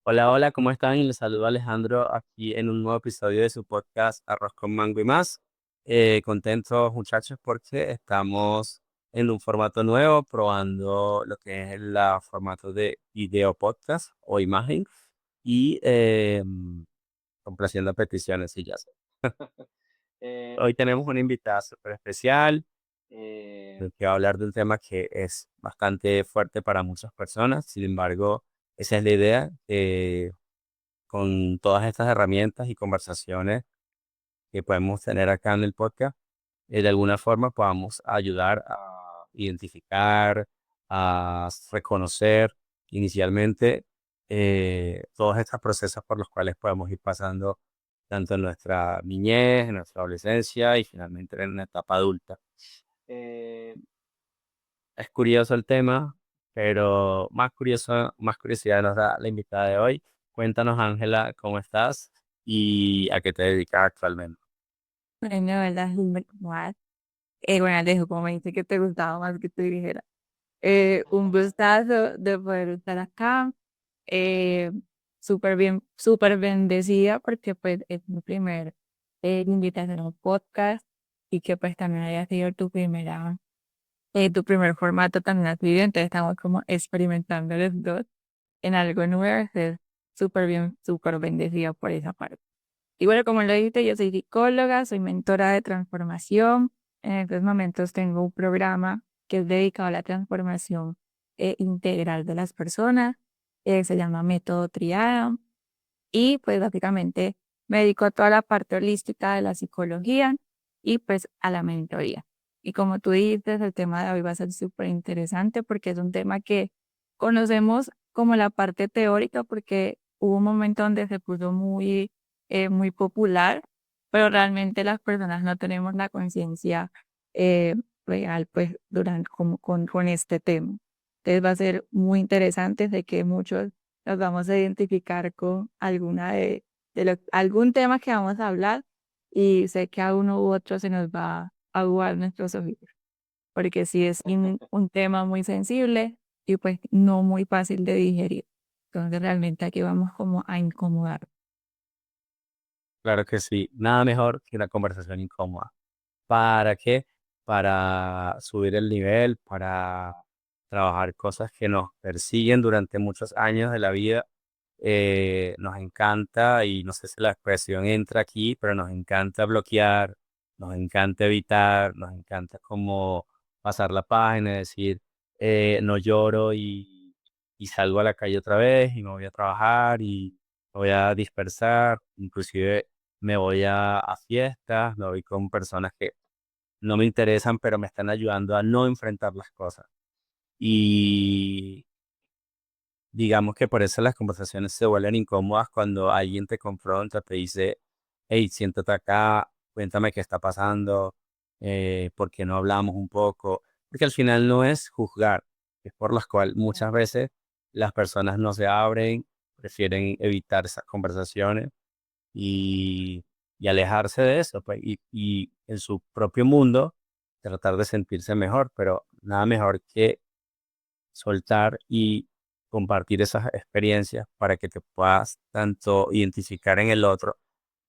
Hola, hola, ¿cómo están? Y les saludo a Alejandro aquí en un nuevo episodio de su podcast Arroz con Mango y más. Contentos, muchachos, porque estamos en un formato nuevo, probando lo que es el formato de video podcast o imagen y complaciendo peticiones y ya sé. Hoy tenemos una invitada súper especial que va a hablar de un tema que es bastante fuerte para muchas personas. Sin embargo, esa es la idea. Con todas estas herramientas y conversaciones que podemos tener acá en el podcast, de alguna forma podamos ayudar a identificar, a reconocer inicialmente todos estos procesos por los cuales podemos ir pasando tanto en nuestra niñez, en nuestra adolescencia y finalmente en la etapa adulta. Eh, es curioso el tema, pero más curiosidad nos da la invitada de hoy. Cuéntanos, Ángela, ¿cómo estás y a qué te dedicas actualmente? Bueno, ¿verdad? What? Bueno, Alejo, como me dice que te gustaba más que te dijera. Un gustazo de poder estar acá. Eh, Súper bien, súper bendecida porque pues es mi primer invitación a un podcast y que pues también haya sido tu primer formato también ha sido, entonces estamos como experimentando los dos en algo nuevo, entonces súper bien, súper bendecida por esa parte. Y bueno, como lo dijiste, yo soy psicóloga, soy mentora de transformación. En estos momentos tengo un programa que es dedicado a la transformación integral de las personas. Se llama Método Triada. Y pues básicamente me dedico a toda la parte holística de la psicología y pues a la mentoría. Y como tú dices, el tema de hoy va a ser súper interesante porque es un tema que conocemos como la parte teórica porque hubo un momento donde se puso muy popular, pero realmente las personas no tenemos la conciencia eh, real pues durante con este tema. Entonces va a ser muy interesante de que muchos nos vamos a identificar con alguna algún tema que vamos a hablar y sé que a uno u otro se nos va a aguar nuestros oídos, porque sí es un tema muy sensible y pues no muy fácil de digerir. Entonces realmente aquí vamos como a incomodar. Claro que sí, nada mejor que una conversación incómoda. ¿Para qué? Para subir el nivel, para trabajar cosas que nos persiguen durante muchos años de la vida. Nos encanta, y no sé si la expresión entra aquí, pero nos encanta bloquear, nos encanta evitar, nos encanta como pasar la página, decir, no lloro y salgo a la calle otra vez y me voy a trabajar y me voy a dispersar, inclusive me voy a fiestas, me voy con personas que no me interesan, pero me están ayudando a no enfrentar las cosas. Y digamos que por eso las conversaciones se vuelven incómodas cuando alguien te confronta, te dice, hey, siéntate acá, cuéntame qué está pasando, por qué no hablamos un poco, porque al final no es juzgar, es por las cuales muchas veces las personas no se abren, prefieren evitar esas conversaciones y, y alejarse de eso, pues, y en su propio mundo tratar de sentirse mejor, pero nada mejor que soltar y compartir esas experiencias para que te puedas tanto identificar en el otro.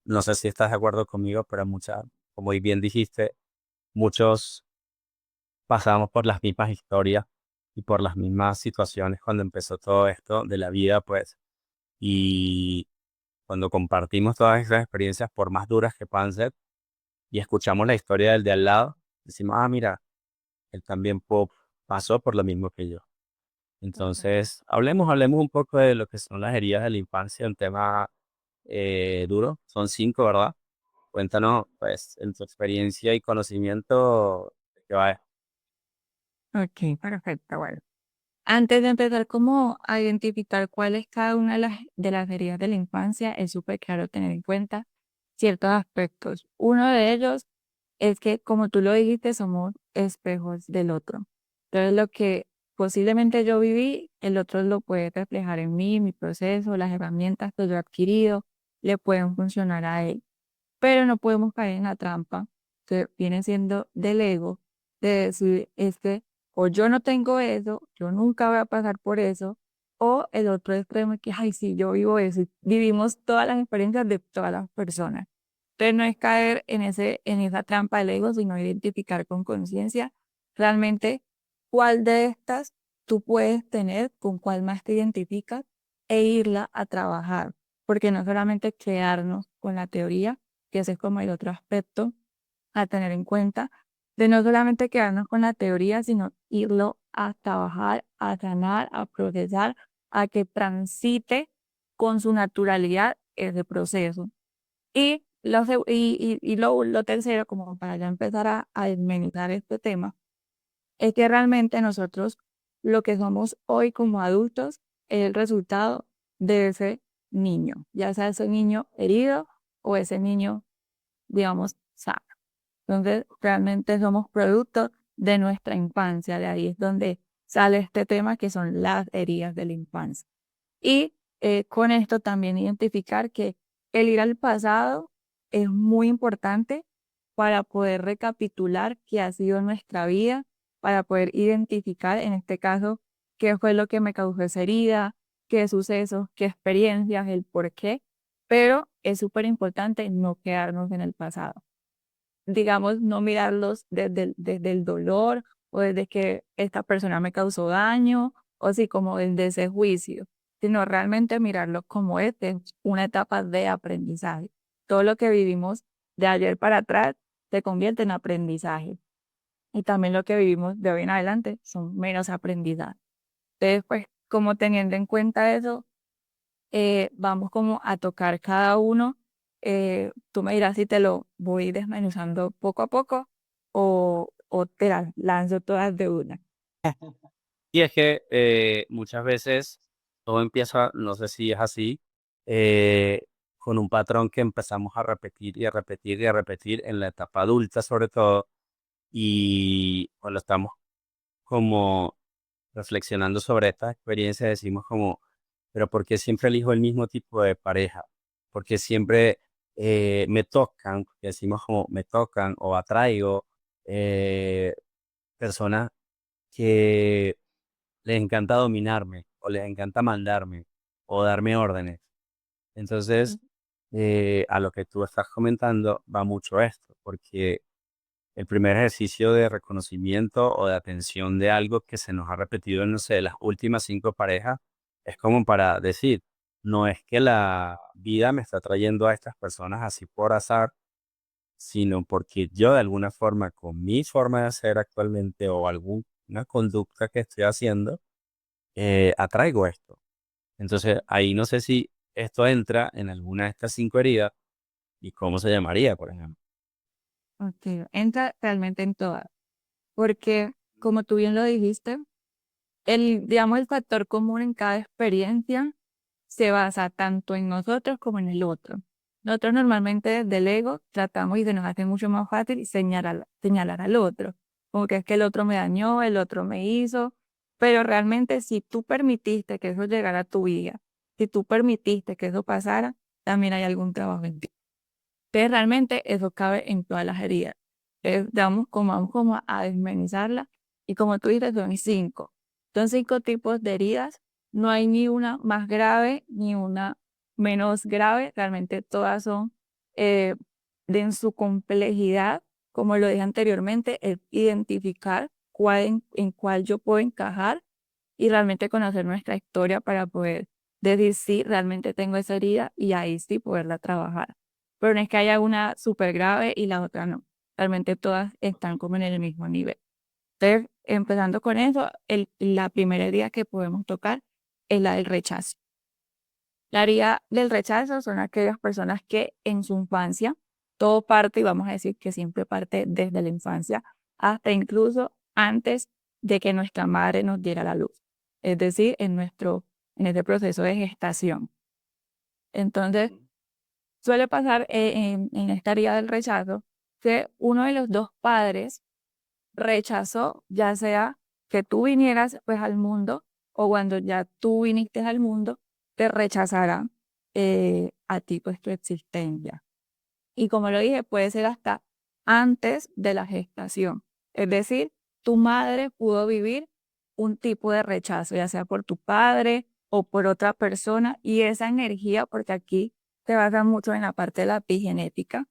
No sé si estás de acuerdo conmigo, pero muchas, como bien dijiste, muchos pasamos por las mismas historias y por las mismas situaciones cuando empezó todo esto de la vida, pues, y cuando compartimos todas esas experiencias, por más duras que puedan ser, y escuchamos la historia del de al lado, decimos, ah, mira, él también pasó por lo mismo que yo. Entonces, hablemos un poco de lo que son las heridas de la infancia, un tema duro. Son cinco, ¿verdad? Cuéntanos, pues, en tu experiencia y conocimiento, ¿de qué va? Ok, perfecto. Bueno, antes de empezar como a identificar cuál es cada una de las heridas de la infancia, es súper claro tener en cuenta ciertos aspectos. Uno de ellos es que, como tú lo dijiste, somos espejos del otro. Entonces, lo que posiblemente yo viví, el otro lo puede reflejar en mí, mi proceso, las herramientas que yo he adquirido, le pueden funcionar a él. Pero no podemos caer en la trampa que viene siendo del ego, de decir, es que o yo no tengo eso, yo nunca voy a pasar por eso, O el otro extremo es que, ay, sí, yo vivo eso. Y vivimos todas las experiencias de todas las personas. Entonces no es caer en esa trampa del ego, sino identificar con conciencia realmente cuál de estas tú puedes tener, con cuál más te identificas e irla a trabajar. Porque no solamente quedarnos con la teoría, que ese es como el otro aspecto a tener en cuenta, de no solamente quedarnos con la teoría, sino irlo a trabajar, a sanar, a procesar, a que transite con su naturalidad ese proceso. Y lo tercero, como para ya empezar a desmenuzar este tema, es que realmente nosotros lo que somos hoy como adultos es el resultado de ese niño, ya sea ese niño herido o ese niño, digamos, sano. Entonces, realmente somos producto de nuestra infancia, de ahí es donde sale este tema que son las heridas de la infancia. Y con esto también identificar que el ir al pasado es muy importante para poder recapitular qué ha sido nuestra vida, para poder identificar, en este caso, qué fue lo que me causó esa herida, qué sucesos, qué experiencias, el por qué. Pero es súper importante no quedarnos en el pasado, digamos, no mirarlos desde el dolor o desde que esta persona me causó daño o así como desde ese juicio, sino realmente mirarlo como una etapa de aprendizaje. Todo lo que vivimos de ayer para atrás se convierte en aprendizaje y también lo que vivimos de hoy en adelante son menos aprendizaje. Entonces, pues, como teniendo en cuenta eso, vamos como a tocar cada uno. Tú me dirás si te lo voy desmenuzando poco a poco o te las lanzo todas de una. Y es que muchas veces todo empieza, no sé si es así, con un patrón que empezamos a repetir y a repetir y a repetir en la etapa adulta sobre todo, y cuando estamos como reflexionando sobre esta experiencia decimos como, pero ¿por qué siempre elijo el mismo tipo de pareja? Porque siempre me tocan, porque decimos como me tocan o atraigo eh, personas que les encanta dominarme o les encanta mandarme o darme órdenes. Entonces, a lo que tú estás comentando va mucho esto, porque el primer ejercicio de reconocimiento o de atención de algo que se nos ha repetido en, no sé, las últimas 5 parejas, es como para decir, no es que la vida me está trayendo a estas personas así por azar, sino porque yo de alguna forma, con mi forma de hacer actualmente o alguna conducta que estoy haciendo, atraigo esto. Entonces, ahí no sé si esto entra en alguna de estas 5 heridas y cómo se llamaría, por ejemplo. Ok, entra realmente en todas, porque como tú bien lo dijiste, digamos, el factor común en cada experiencia se basa tanto en nosotros como en el otro. Nosotros normalmente desde el ego tratamos y se nos hace mucho más fácil señalar al otro, como que es que el otro me dañó, el otro me hizo, pero realmente si tú permitiste que eso llegara a tu vida, si tú permitiste que eso pasara, también hay algún trabajo en ti. Entonces realmente eso cabe en todas las heridas. Entonces vamos como a desmenuzarla y como tú dices, son 5. Son 5 tipos de heridas. No hay ni una más grave ni una menos grave. Realmente todas son en su complejidad, como lo dije anteriormente, es identificar en cuál yo puedo encajar y realmente conocer nuestra historia para poder decir si realmente tengo esa herida y ahí sí poderla trabajar. Pero no es que haya una súper grave y la otra no. Realmente todas están como en el mismo nivel. Entonces, empezando con eso, la primera herida que podemos tocar es la del rechazo. La herida del rechazo son aquellas personas que en su infancia, todo parte, y vamos a decir que siempre parte desde la infancia, hasta incluso antes de que nuestra madre nos diera la luz. Es decir, en este proceso de gestación. Entonces, suele pasar en esta herida del rechazo que uno de los dos padres rechazó, ya sea que tú vinieras pues al mundo o cuando ya tú viniste al mundo, te rechazará a ti pues tu existencia. Y como lo dije, puede ser hasta antes de la gestación. Es decir, tu madre pudo vivir un tipo de rechazo, ya sea por tu padre o por otra persona y esa energía, porque aquí se basa mucho en la parte de la epigenética,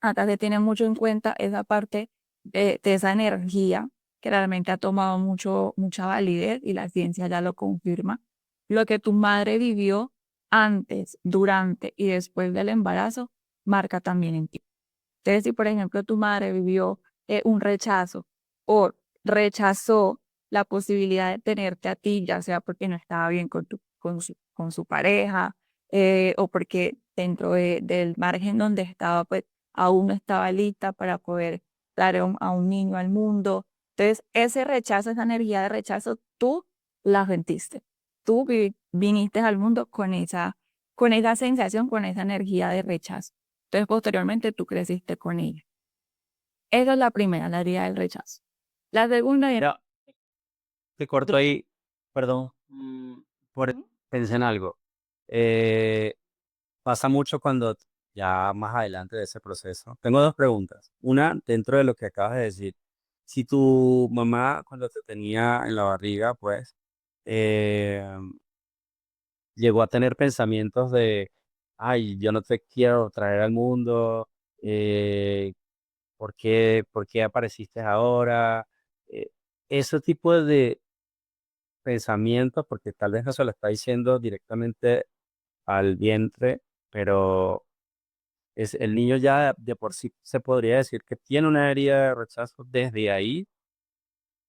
acá se tiene mucho en cuenta esa parte de esa energía que realmente ha tomado mucha validez y la ciencia ya lo confirma. Lo que tu madre vivió antes, durante y después del embarazo marca también en ti. Entonces, si por ejemplo tu madre vivió un rechazo o rechazó la posibilidad de tenerte a ti, ya sea porque no estaba bien con su pareja o porque dentro del margen donde estaba, pues aún no estaba lista para poder dar a un niño al mundo. Entonces, ese rechazo, esa energía de rechazo, tú la sentiste. Tú viniste al mundo con esa sensación, con esa energía de rechazo. Entonces, posteriormente tú creciste con ella. Esa es la primera, la herida del rechazo. La segunda era... Ya, te corto ahí, perdón, por, Ujú. pensé en algo. Eh, Pasa mucho cuando ya más adelante de ese proceso. Tengo dos preguntas. Una, dentro de lo que acabas de decir, si tu mamá cuando te tenía en la barriga, pues, eh, llegó a tener pensamientos de, ay, yo no te quiero traer al mundo, eh, por qué apareciste ahora? Eh, Ese tipo de pensamientos, porque tal vez no se lo está diciendo directamente al vientre, pero es, el niño ya de por sí se podría decir que tiene una herida de rechazo desde ahí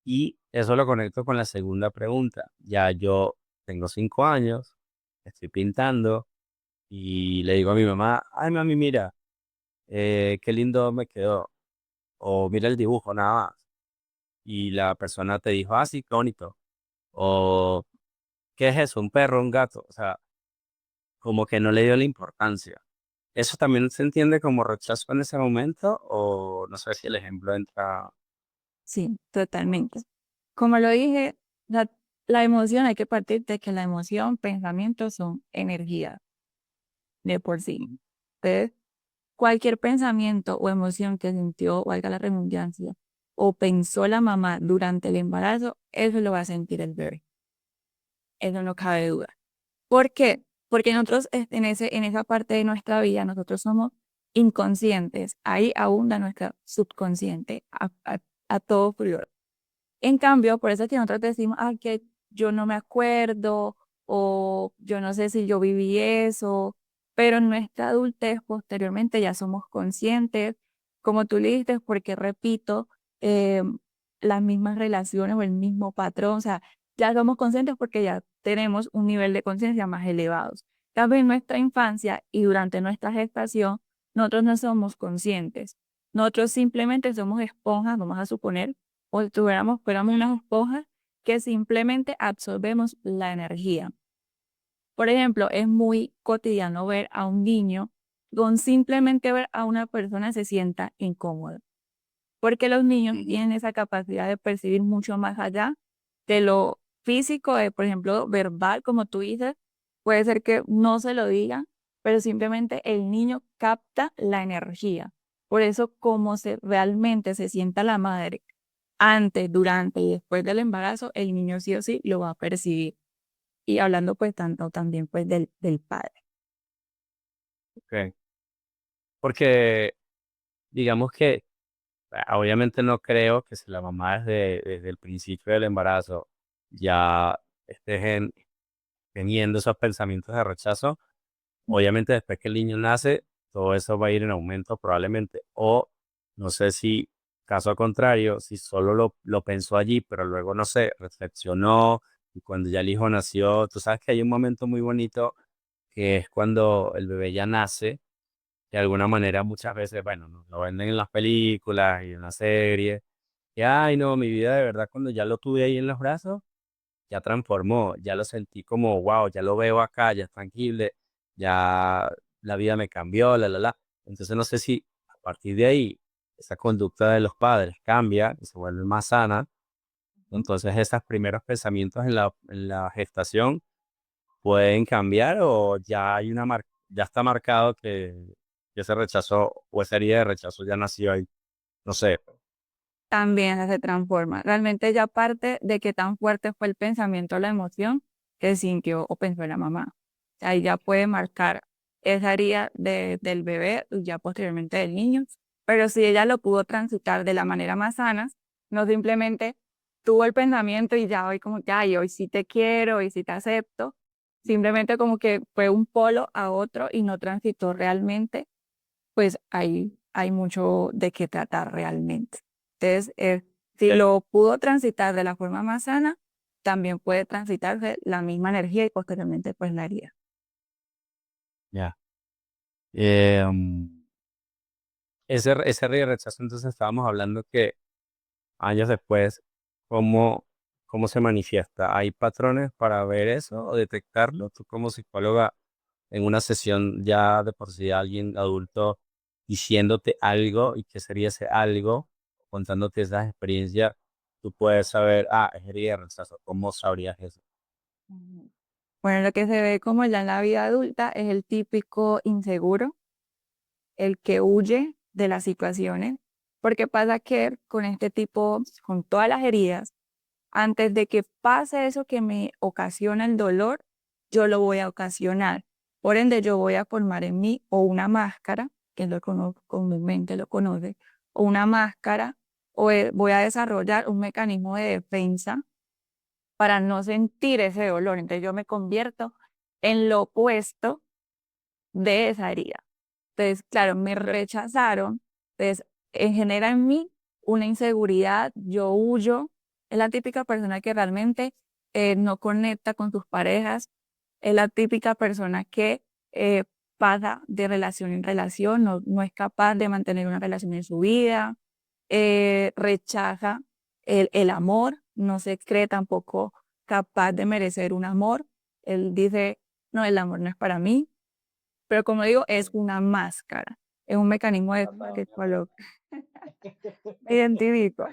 y eso lo conecto con la segunda pregunta. Ya yo tengo 5 años, estoy pintando y le digo a mi mamá, ay mami, mira, qué lindo me quedó, o mira el dibujo nada más. Y la persona te dijo, ah, sí, qué bonito, o ¿qué es eso? ¿Un perro, un gato? O sea, como que no le dio la importancia. ¿Eso también se entiende como rechazo en ese momento? O no sé si el ejemplo entra. Sí, totalmente. Como lo dije, la emoción, hay que partir de que la emoción, pensamientos son energía de por sí. Ujú. Entonces, cualquier pensamiento o emoción que sintió, valga la redundancia, o pensó la mamá durante el embarazo, eso lo va a sentir el bebé. Eso no cabe duda. ¿Por qué? Porque nosotros en esa parte de nuestra vida, nosotros somos inconscientes. Ahí abunda nuestra subconsciente a todo fluir. En cambio, por eso es que nosotros decimos, ah, que yo no me acuerdo o yo no sé si yo viví eso, pero en nuestra adultez posteriormente ya somos conscientes, como tú le dijiste, porque repito, eh, las mismas relaciones o el mismo patrón, o sea, ya somos conscientes porque ya tenemos un nivel de conciencia más elevados. Tal vez en nuestra infancia y durante nuestra gestación, nosotros no somos conscientes. Nosotros simplemente somos esponjas, vamos a suponer, o si fuéramos unas esponjas que simplemente absorbemos la energía. Por ejemplo, es muy cotidiano ver a un niño con simplemente ver a una persona se sienta incómodo, porque los niños tienen esa capacidad de percibir mucho más allá de lo físico, de, por ejemplo, verbal, como tú dices, puede ser que no se lo digan, pero simplemente el niño capta la energía. Por eso, como realmente se sienta la madre antes, durante y después del embarazo, el niño sí o sí lo va a percibir. Y hablando pues tanto también pues del padre. Ok. Porque digamos que obviamente no creo que si la mamá desde el principio del embarazo ya esté teniendo esos pensamientos de rechazo, obviamente después que el niño nace, todo eso va a ir en aumento probablemente. O no sé si, caso contrario, si solo lo pensó allí, pero luego, no sé, reflexionó y cuando ya el hijo nació, tú sabes que hay un momento muy bonito que es cuando el bebé ya nace, de alguna manera muchas veces, bueno, nos lo venden en las películas y en las series, y ay no, mi vida de verdad cuando ya lo tuve ahí en los brazos, ya transformó, ya lo sentí como, wow, ya lo veo acá, ya es tangible, ya la vida me cambió, la. Entonces no sé si a partir de ahí esa conducta de los padres cambia y se vuelve más sana. Entonces esos primeros pensamientos en la gestación pueden cambiar o ya hay ya está marcado que ese rechazo o esa herida de rechazo ya nació ahí. No sé. También se transforma. Realmente ya parte de qué tan fuerte fue el pensamiento o la emoción, que sintió o pensó la mamá. Ahí ya puede marcar esa herida del bebé y ya posteriormente del niño. Pero si ella lo pudo transitar de la manera más sana, no simplemente tuvo el pensamiento y ya hoy como que, ay, hoy sí te quiero, hoy sí te acepto, simplemente como que fue un polo a otro y no transitó realmente, pues ahí hay mucho de qué tratar realmente. Entonces, si Ya, lo pudo transitar de la forma más sana, también puede transitarse la misma energía y posteriormente pues la herida. ya. Eh, um, ese rechazo, entonces estábamos hablando que años después, ¿cómo, cómo se manifiesta? ¿Hay patrones para ver eso o detectarlo? Tú como psicóloga, en una sesión ya de por sí alguien adulto diciéndote algo y qué sería ese algo, contándote esas experiencias, tú puedes saber, ah, es herida de rechazo. ¿Cómo sabrías eso? Ujú. Bueno, lo que se ve como ya en la vida adulta es el típico inseguro, el que huye de las situaciones, porque pasa que con este tipo, con todas las heridas, antes de que pase eso que me ocasiona el dolor, yo lo voy a ocasionar. Por ende, yo voy a formar en mí o una máscara, que lo conozco, comúnmente lo conoce, o una máscara, o voy a desarrollar un mecanismo de defensa para no sentir ese dolor. Entonces yo me convierto en lo opuesto de esa herida. Entonces, claro, me rechazaron, entonces genera en mí una inseguridad, yo huyo, es la típica persona que realmente no conecta con sus parejas, es la típica persona que pasa de relación en relación, no es capaz de mantener una relación en su vida, rechaza el amor, no se cree tampoco capaz de merecer un amor, él dice, no, el amor no es para mí, pero como digo, es una máscara, es un mecanismo de que coloca. Me identifico.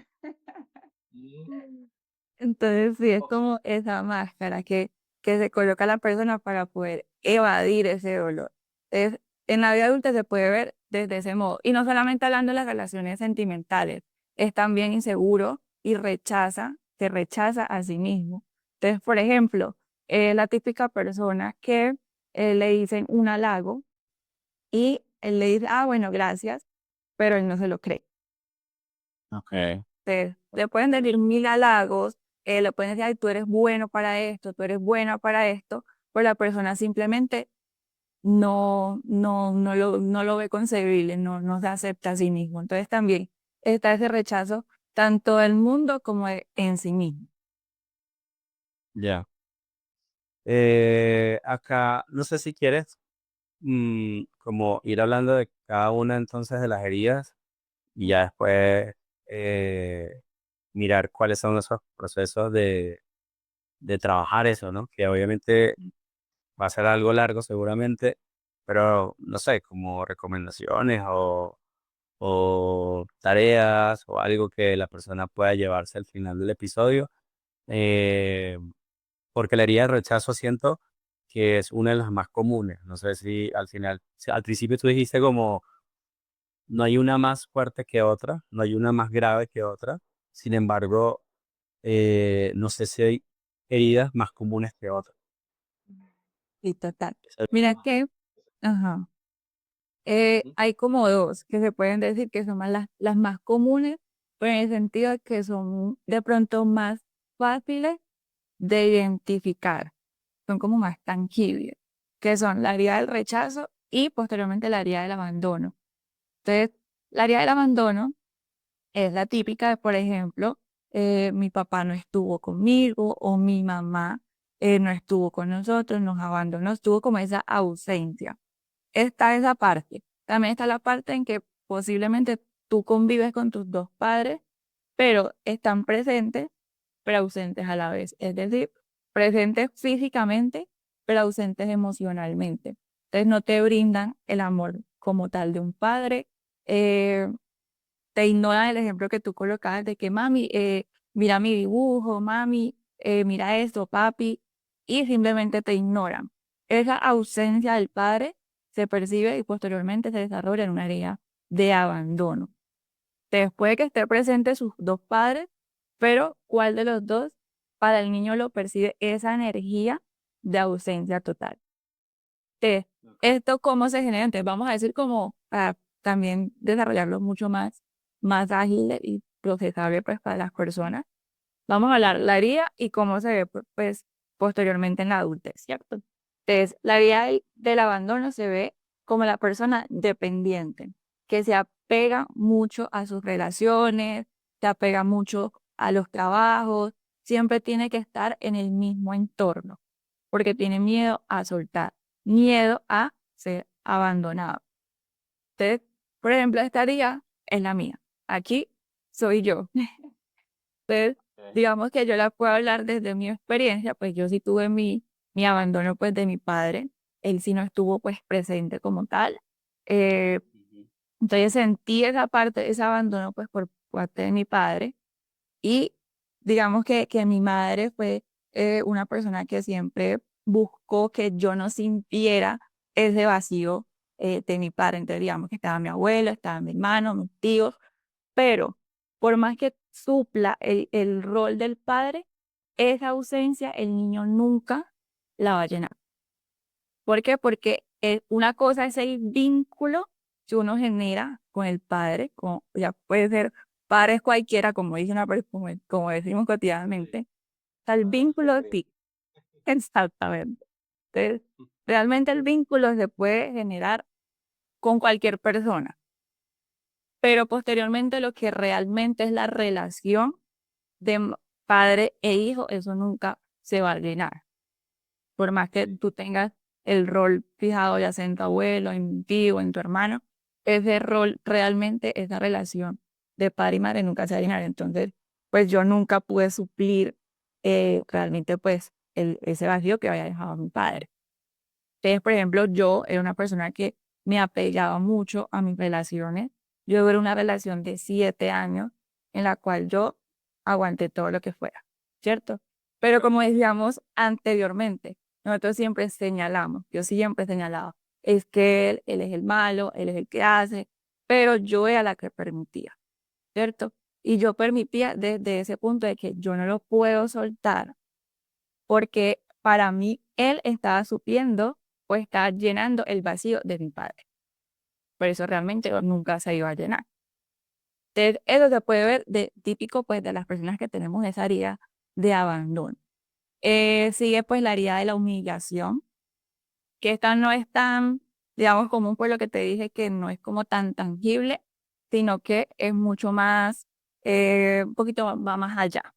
Entonces, sí, es como esa máscara que se coloca la persona para poder evadir ese dolor. Entonces, en la vida adulta se puede ver desde ese modo. Y no solamente hablando de las relaciones sentimentales, es también inseguro y se rechaza a sí mismo. Entonces, por ejemplo, la típica persona que le dicen un halago y él le dice, ah, bueno, gracias, pero él no se lo cree. Okay. Le pueden decir mil halagos, le pueden decir, ay, tú eres bueno para esto, tú eres buena para esto, pero la persona simplemente no lo ve concebible, no se acepta a sí mismo. Entonces también está ese rechazo tanto del mundo como en sí mismo. Ya. Acá, no sé si quieres como ir hablando de cada una entonces de las heridas y ya después eh, mirar cuáles son esos procesos de trabajar eso, ¿no? Que obviamente va a ser algo largo seguramente, pero no sé, como recomendaciones o tareas o algo que la persona pueda llevarse al final del episodio. Eh, Porque la herida de rechazo siento que es una de las más comunes. No sé si al final, si al principio tú dijiste como no hay una más fuerte que otra, no hay una más grave que otra. Sin embargo, no sé si hay heridas más comunes que otras. Y total. Esa- Mira que, ajá, hay como dos que se pueden decir que son más las más comunes, pero en el sentido de que son de pronto más fáciles de identificar, son como más tangibles, que son la herida del rechazo y posteriormente la herida del abandono. Entonces, la herida del abandono es la típica de, por ejemplo, mi papá no estuvo conmigo o mi mamá no estuvo con nosotros, nos abandonó, estuvo como esa ausencia. Está esa parte. También está la parte en que posiblemente tú convives con tus dos padres, pero están presentes, pero ausentes a la vez. Es decir, presentes físicamente, pero ausentes emocionalmente. Entonces no te brindan el amor como tal de un padre. eh, Te ignoran el ejemplo que tú colocabas de que mami, mira mi dibujo, mami, mira esto, papi, y simplemente te ignoran. Esa ausencia del padre se percibe y posteriormente se desarrolla en una área de abandono. Después de que esté presente sus dos padres, pero ¿cuál de los dos para el niño lo percibe esa energía? de ausencia total. Entonces, ¿esto cómo se genera? Entonces, vamos a decir como para también desarrollarlo mucho más ágil y procesable pues para las personas. Vamos a hablar la herida y cómo se ve pues posteriormente en la adultez, ¿cierto? Entonces, la herida del abandono se ve como la persona dependiente, que se apega mucho a sus relaciones, se apega mucho a los trabajos, siempre tiene que estar en el mismo entorno, porque tiene miedo a soltar, miedo a ser abandonado. Entonces, por ejemplo, esta herida es la mía. Aquí soy yo. Entonces, digamos que yo la puedo hablar desde mi experiencia, pues yo sí tuve mi abandono pues de mi padre, él sí no estuvo pues presente como tal. Eh, entonces sentí esa parte, ese abandono pues por parte de mi padre y digamos que mi madre fue una persona que siempre buscó que yo no sintiera ese vacío de mi padre. Entonces digamos que estaba mi abuelo, estaba mi hermano, mis tíos, pero por más que supla el rol del padre, esa ausencia el niño nunca la va a llenar. ¿Por qué? Porque una cosa es el vínculo que uno genera con el padre, ya puede ser padres cualquiera, como dice una persona, como decimos cotidianamente, está el vínculo de ti. Exactamente. Entonces, realmente el vínculo se puede generar con cualquier persona, pero posteriormente lo que realmente es la relación de padre e hijo, eso nunca se va a llenar. Por más que tú tengas el rol fijado, ya sea en tu abuelo, en ti o en tu hermano, ese rol realmente, esa relación de padre y madre nunca se va a llenar. Entonces, pues yo nunca pude suplir realmente pues ese vacío que había dejado mi padre. Entonces, por ejemplo, yo era una persona que me apegaba mucho a mis relaciones. Yo tuve una relación de 7 años en la cual yo aguanté todo lo que fuera, ¿cierto? Pero como decíamos anteriormente, nosotros siempre señalamos, yo siempre señalaba, es que él es el malo, él es el que hace, pero yo era la que permitía, ¿cierto? Y yo permitía desde ese punto de que yo no lo puedo soltar porque para mí él estaba supliendo o estaba llenando el vacío de mi padre. Por eso realmente nunca se iba a llenar. Entonces, eso se puede ver de típico pues de las personas que tenemos esa herida de abandono. Sigue pues la herida de la humillación, que esta no es tan, digamos, común por lo que te dije, que no es como tan tangible, sino que es mucho más, un poquito va más allá.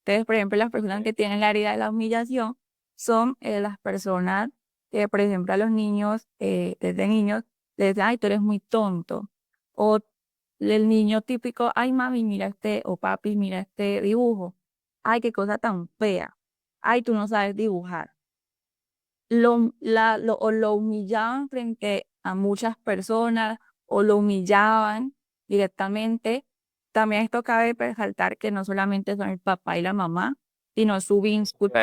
Entonces, por ejemplo, las personas que tienen la herida de la humillación son las personas que, por ejemplo, a los niños, desde niños, les dicen, ay, tú eres muy tonto. O el niño típico, ay, mami, mira este, o papi, mira este dibujo. Ay, qué cosa tan fea. Ay, tú no sabes dibujar. O lo humillaban frente a muchas personas, o lo humillaban directamente. También esto cabe resaltar que no solamente son el papá y la mamá, sino su vínculo,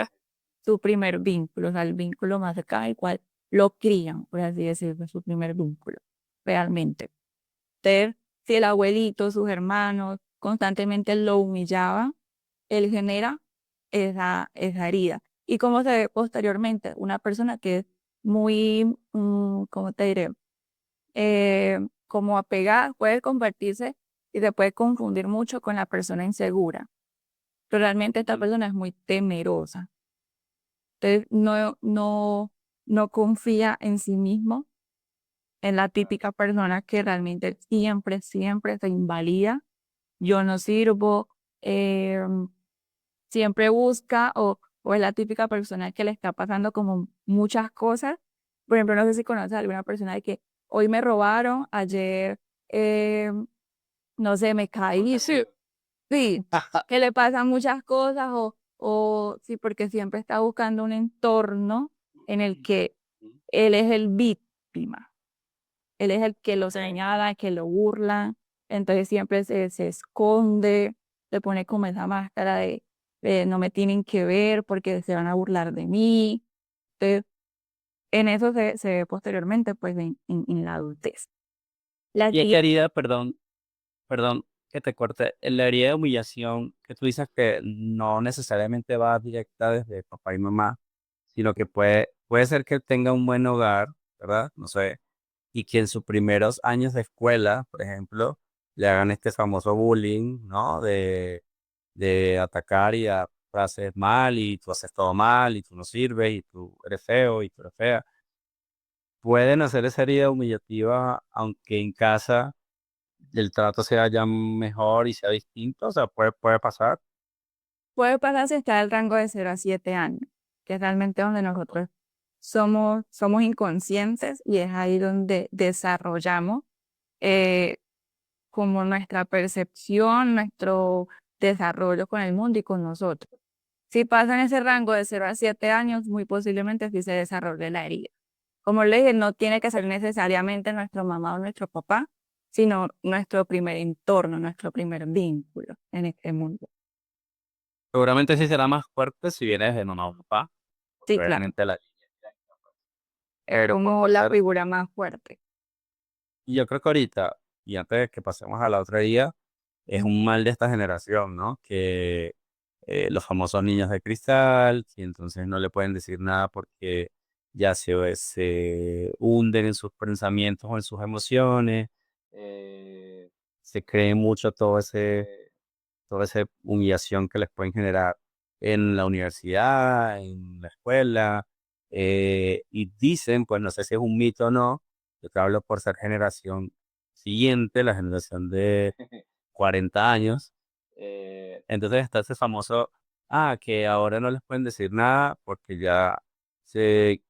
su primer vínculo, o sea, el vínculo más cercano, el cual lo crían, por así decirlo, su primer vínculo, realmente. Entonces, si el abuelito, sus hermanos constantemente lo humillaban, él genera esa herida. ¿Y cómo se ve posteriormente? Una persona que es muy, ¿cómo te diré? Como apegada, puede convertirse y se puede confundir mucho con la persona insegura. Pero realmente esta persona es muy temerosa. Entonces, no confía en sí mismo, en la típica persona que realmente siempre se invalida. Yo no sirvo, eh, siempre busca o es la típica persona que le está pasando como muchas cosas. Por ejemplo, no sé si conoces a alguna persona de que hoy me robaron, ayer, eh, no sé, me caí, sí, sí, que le pasan muchas cosas o sí, porque siempre está buscando un entorno en el que él es el víctima, él es el que lo señala, el que lo burla, entonces siempre se esconde, se pone como esa máscara de no me tienen que ver porque se van a burlar de mí. Entonces, en eso se ve posteriormente, pues, en la adultez. La Y esta siguiente, herida, perdón que te corte, la herida de humillación que tú dices que no necesariamente va directa desde papá y mamá, sino que puede ser que tenga un buen hogar, ¿verdad? No sé, y que en sus primeros años de escuela, por ejemplo, le hagan este famoso bullying, ¿no? De atacar y a frases mal y tú haces todo mal y tú no sirves y tú eres feo y tú eres fea. Pueden hacer esa herida humillativa, aunque en casa el trato sea ya mejor y sea distinto, o sea, puede pasar. Puede pasar si está el rango de 0 a 7 años, que es realmente donde nosotros somos inconscientes y es ahí donde desarrollamos eh, como nuestra percepción, nuestro desarrollo con el mundo y con nosotros. Si pasa en ese rango de 0 a 7 años, muy posiblemente sí se desarrolle la herida. Como le dije, no tiene que ser necesariamente nuestro mamá o nuestro papá, sino nuestro primer entorno, nuestro primer vínculo en este mundo. Seguramente sí será más fuerte si vienes de mamá o papá, porque Sí, claro, obviamente la línea es directa, pues. es Pero por como la pasar, figura más fuerte. y yo creo que ahorita, y antes de que pasemos a la otra día, es un mal de esta generación, ¿no? Que los famosos niños de cristal, y entonces no le pueden decir nada porque ya se hunden en sus pensamientos o en sus emociones, eh, se cree mucho toda esa humillación que les pueden generar en la universidad, en la escuela, y dicen, pues no sé si es un mito o no, yo te hablo por ser generación siguiente, la generación de 40 años, entonces está ese famoso, que ahora no les pueden decir nada porque ya se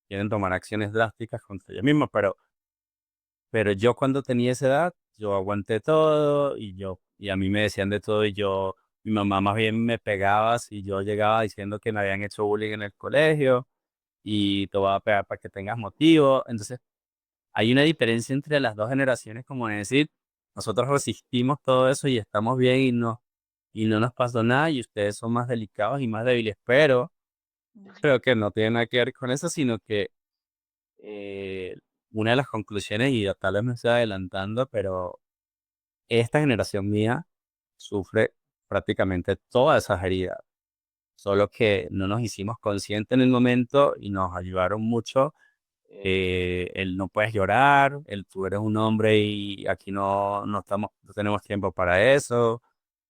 quieren tomar acciones drásticas contra ellos mismos, pero yo cuando tenía esa edad, yo aguanté todo y a mí me decían de todo mi mamá más bien me pegaba si yo llegaba diciendo que me habían hecho bullying en el colegio y te voy a pegar para que tengas motivo. Entonces, hay una diferencia entre las dos generaciones, como de decir, nosotros resistimos todo eso y estamos bien y no nos pasó nada y ustedes son más delicados y más débiles, pero yo creo que no tiene nada que ver con eso, sino que eh, una de las conclusiones, y tal vez me estoy adelantando, pero esta generación mía sufre prácticamente todas esas heridas, solo que no nos hicimos conscientes en el momento y nos ayudaron mucho. El no puedes llorar, el tú eres un hombre y aquí no tenemos tiempo para eso,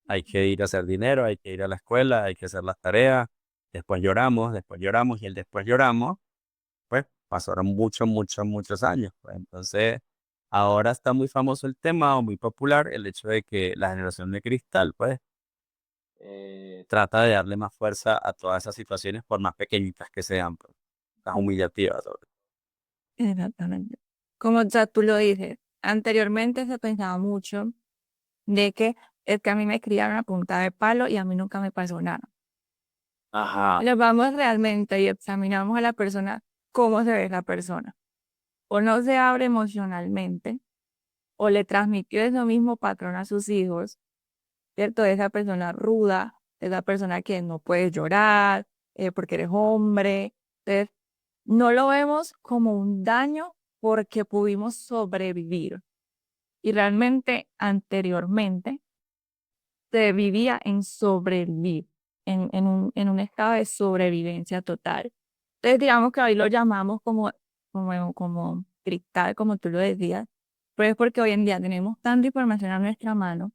hay que ir a hacer dinero, hay que ir a la escuela, hay que hacer las tareas, después lloramos y el después lloramos pues pasaron muchos años. Pues. Entonces, ahora está muy famoso el tema o muy popular el hecho de que la generación de cristal, pues, trata de darle más fuerza a todas esas situaciones, por más pequeñitas que sean, pues, las humillativas. Exactamente. Como ya tú lo dices, anteriormente se pensaba mucho de que es que a mí me criaron a punta de palo y a mí nunca me pasó nada. Ajá. Nos vamos realmente y examinamos a la persona, cómo se ve la persona. O no se abre emocionalmente, o le transmitió ese mismo patrón a sus hijos, ¿cierto? De esa persona ruda, de esa persona que no puede llorar, porque eres hombre. Entonces, no lo vemos como un daño porque pudimos sobrevivir. Y realmente, anteriormente, se vivía en sobrevivir, en un estado de sobrevivencia total. Entonces, digamos que hoy lo llamamos como cristal, como tú lo decías, pero es porque hoy en día tenemos tanta información a nuestra mano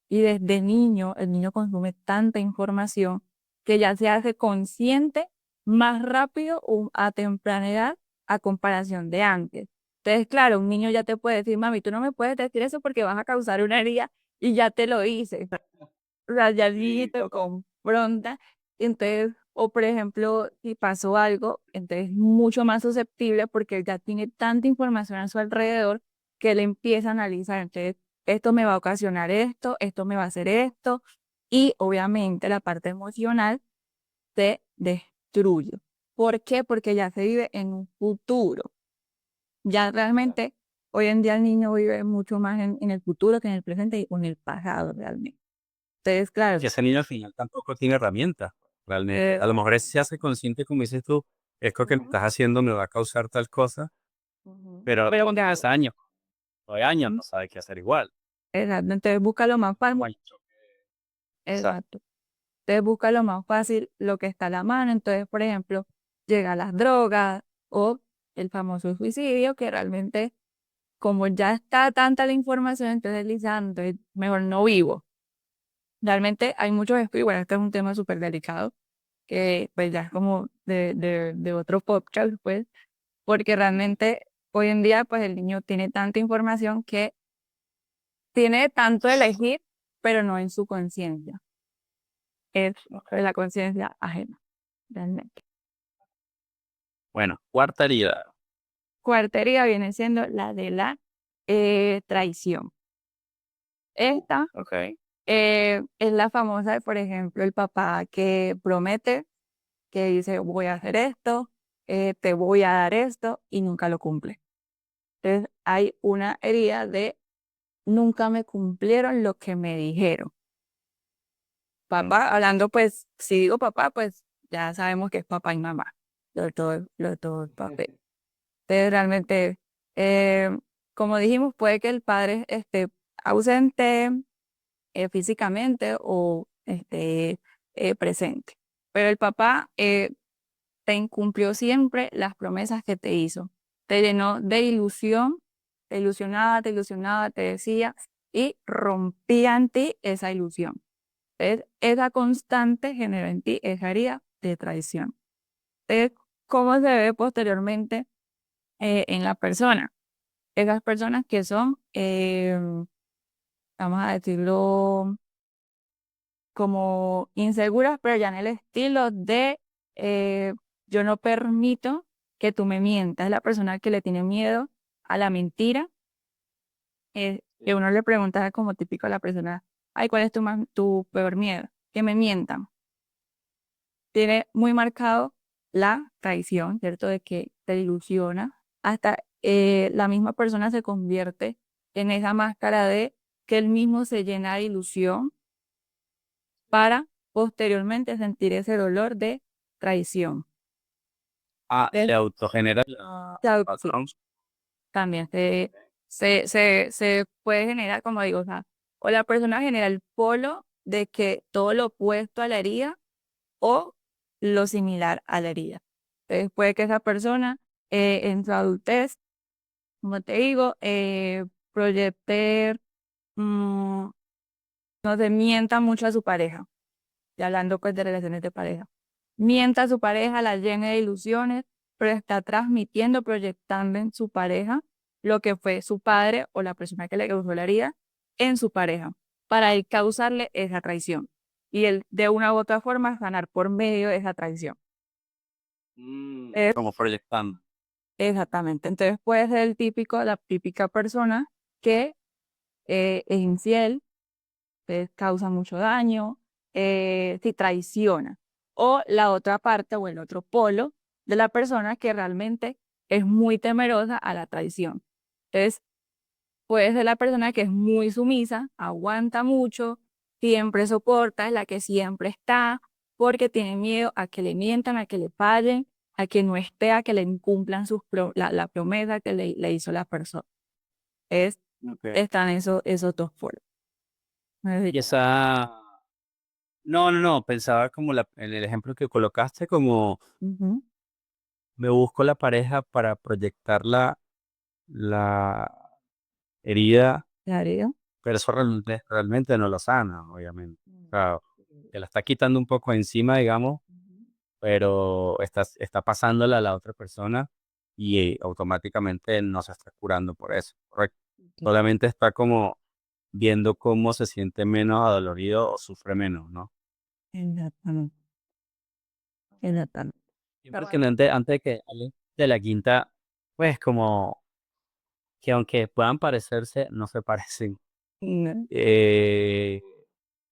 y desde niño, el niño consume tanta información que ya se hace consciente más rápido a temprana edad a comparación de antes. Entonces, claro, un niño ya te puede decir, mami, tú no me puedes decir eso porque vas a causar una herida y ya te lo hice Sí, rayadito, confronta. Entonces, o por ejemplo, si pasó algo, entonces es mucho más susceptible porque él ya tiene tanta información a su alrededor que él empieza a analizar. Entonces, esto me va a ocasionar esto me va a hacer esto. Y obviamente la parte emocional se destruye. ¿Por qué? Porque ya se vive en un futuro. Ya realmente, hoy en día el niño vive mucho más en el futuro que en el presente y en el pasado realmente. Entonces, y claro, ese niño al final tampoco tiene herramientas, realmente. A lo mejor él exactamente. se hace consciente, como dices tú, esto que me Ujú, estás haciendo me va a causar tal cosa, ujú, pero con 10 años, 9 años, ujú. no sabe qué hacer igual. Exacto, entonces busca lo más Como fácil. hay choque. Exacto. Exacto. Entonces busca lo más fácil, lo que está a la mano. Entonces, por ejemplo, llega a las drogas o el famoso suicidio, que realmente como ya está tanta la información, entonces él dice, "Ah, entonces mejor no vivo". Realmente hay muchos estudios, bueno, este es un tema súper delicado, que pues ya es como de otro podcast, pues, porque realmente hoy en día pues el niño tiene tanta información que tiene tanto de elegir, pero no en su conciencia, es la conciencia ajena, realmente. Bueno, cuarta herida. Cuarta herida viene siendo la de la traición. Esta Ok. es la famosa, por ejemplo, el papá que promete, que dice, voy a hacer esto, te voy a dar esto, y nunca lo cumple. Entonces, hay una herida de nunca me cumplieron lo que me dijeron. Papá, hablando pues, si digo papá, pues ya sabemos que es papá y mamá. Lo de todo el papel. Entonces, realmente, eh, como dijimos, puede que el padre esté ausente físicamente o esté presente. Pero el papá te incumplió siempre las promesas que te hizo. Te llenó de ilusión, te ilusionaba, te decía, y rompía en ti esa ilusión. Entonces, esa constante generó en ti esa herida de traición. Entonces, ¿cómo se ve posteriormente en la persona? Esas personas que son, vamos a decirlo, como inseguras, pero ya en el estilo de yo no permito que tú me mientas. Es la persona que le tiene miedo a la mentira. Que uno le pregunta como típico a la persona, ay, ¿cuál es tu peor miedo? Que me mientan. Tiene muy marcado la traición, ¿cierto? De que te ilusiona. Hasta la misma persona se convierte en esa máscara de que él mismo se llena de ilusión para posteriormente sentir ese dolor de traición. Ah, se Entonces, autogenera sí, patrón. también se puede generar, como digo, o la persona genera el polo de que todo lo opuesto a la herida o lo similar a la herida. Entonces, puede que esa persona en su adultez, como te digo, proyecte, mm, no se mienta mucho a su pareja, ya hablando pues de relaciones de pareja. Mienta a su pareja, la llena de ilusiones, pero está transmitiendo, proyectando en su pareja lo que fue su padre o la persona que le causó la herida en su pareja, para él causarle esa traición. Y él de una u otra forma ganar por medio de esa traición. Es- Como proyectando. Exactamente. Entonces puede ser la típica persona que es infiel, causa mucho daño, si traiciona. O la otra parte o el otro polo de la persona que realmente es muy temerosa a la traición. Entonces, puede ser la persona que es muy sumisa, aguanta mucho, siempre soporta, es la que siempre está, porque tiene miedo a que le mientan, a que le fallen, a que no esté, a que le incumplan la promesa que le hizo la persona. Es, Ok. están esos dos polos. Y esa... No, no, no, pensaba como en el ejemplo que colocaste, como Ujú. me busco la pareja para proyectar la herida, Claro. pero eso realmente no lo sana, obviamente. O sea, te la está quitando un poco encima, digamos, pero está pasándola a la otra persona y automáticamente no se está curando por eso, ¿correcto? Solamente está como viendo cómo se siente menos adolorido o sufre menos, ¿no? Exactamente, exactamente. Siempre que antes de que hable de la quinta, pues como que aunque puedan parecerse, no se parecen. No. Eh,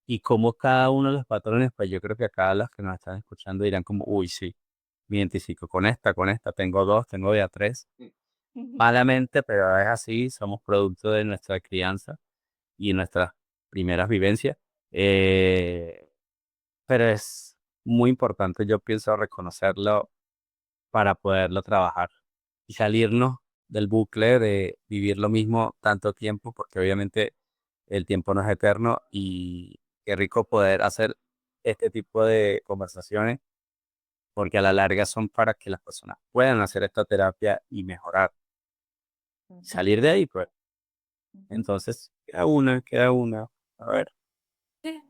y como cada uno de los patrones, pues yo creo que acá los que nos están escuchando dirán como, uy, sí, me identifico con esta, tengo dos, tengo ya tres. Malamente, pero es así, somos producto de nuestra crianza y nuestras primeras vivencias. Eh, pero es muy importante, yo pienso, reconocerlo para poderlo trabajar y salirnos del bucle de vivir lo mismo tanto tiempo, porque obviamente el tiempo no es eterno y qué rico poder hacer este tipo de conversaciones porque a la larga son para que las personas puedan hacer esta terapia y mejorar. Ujú, Salir de ahí, pues. ujú. Entonces, queda una. A ver. Sí.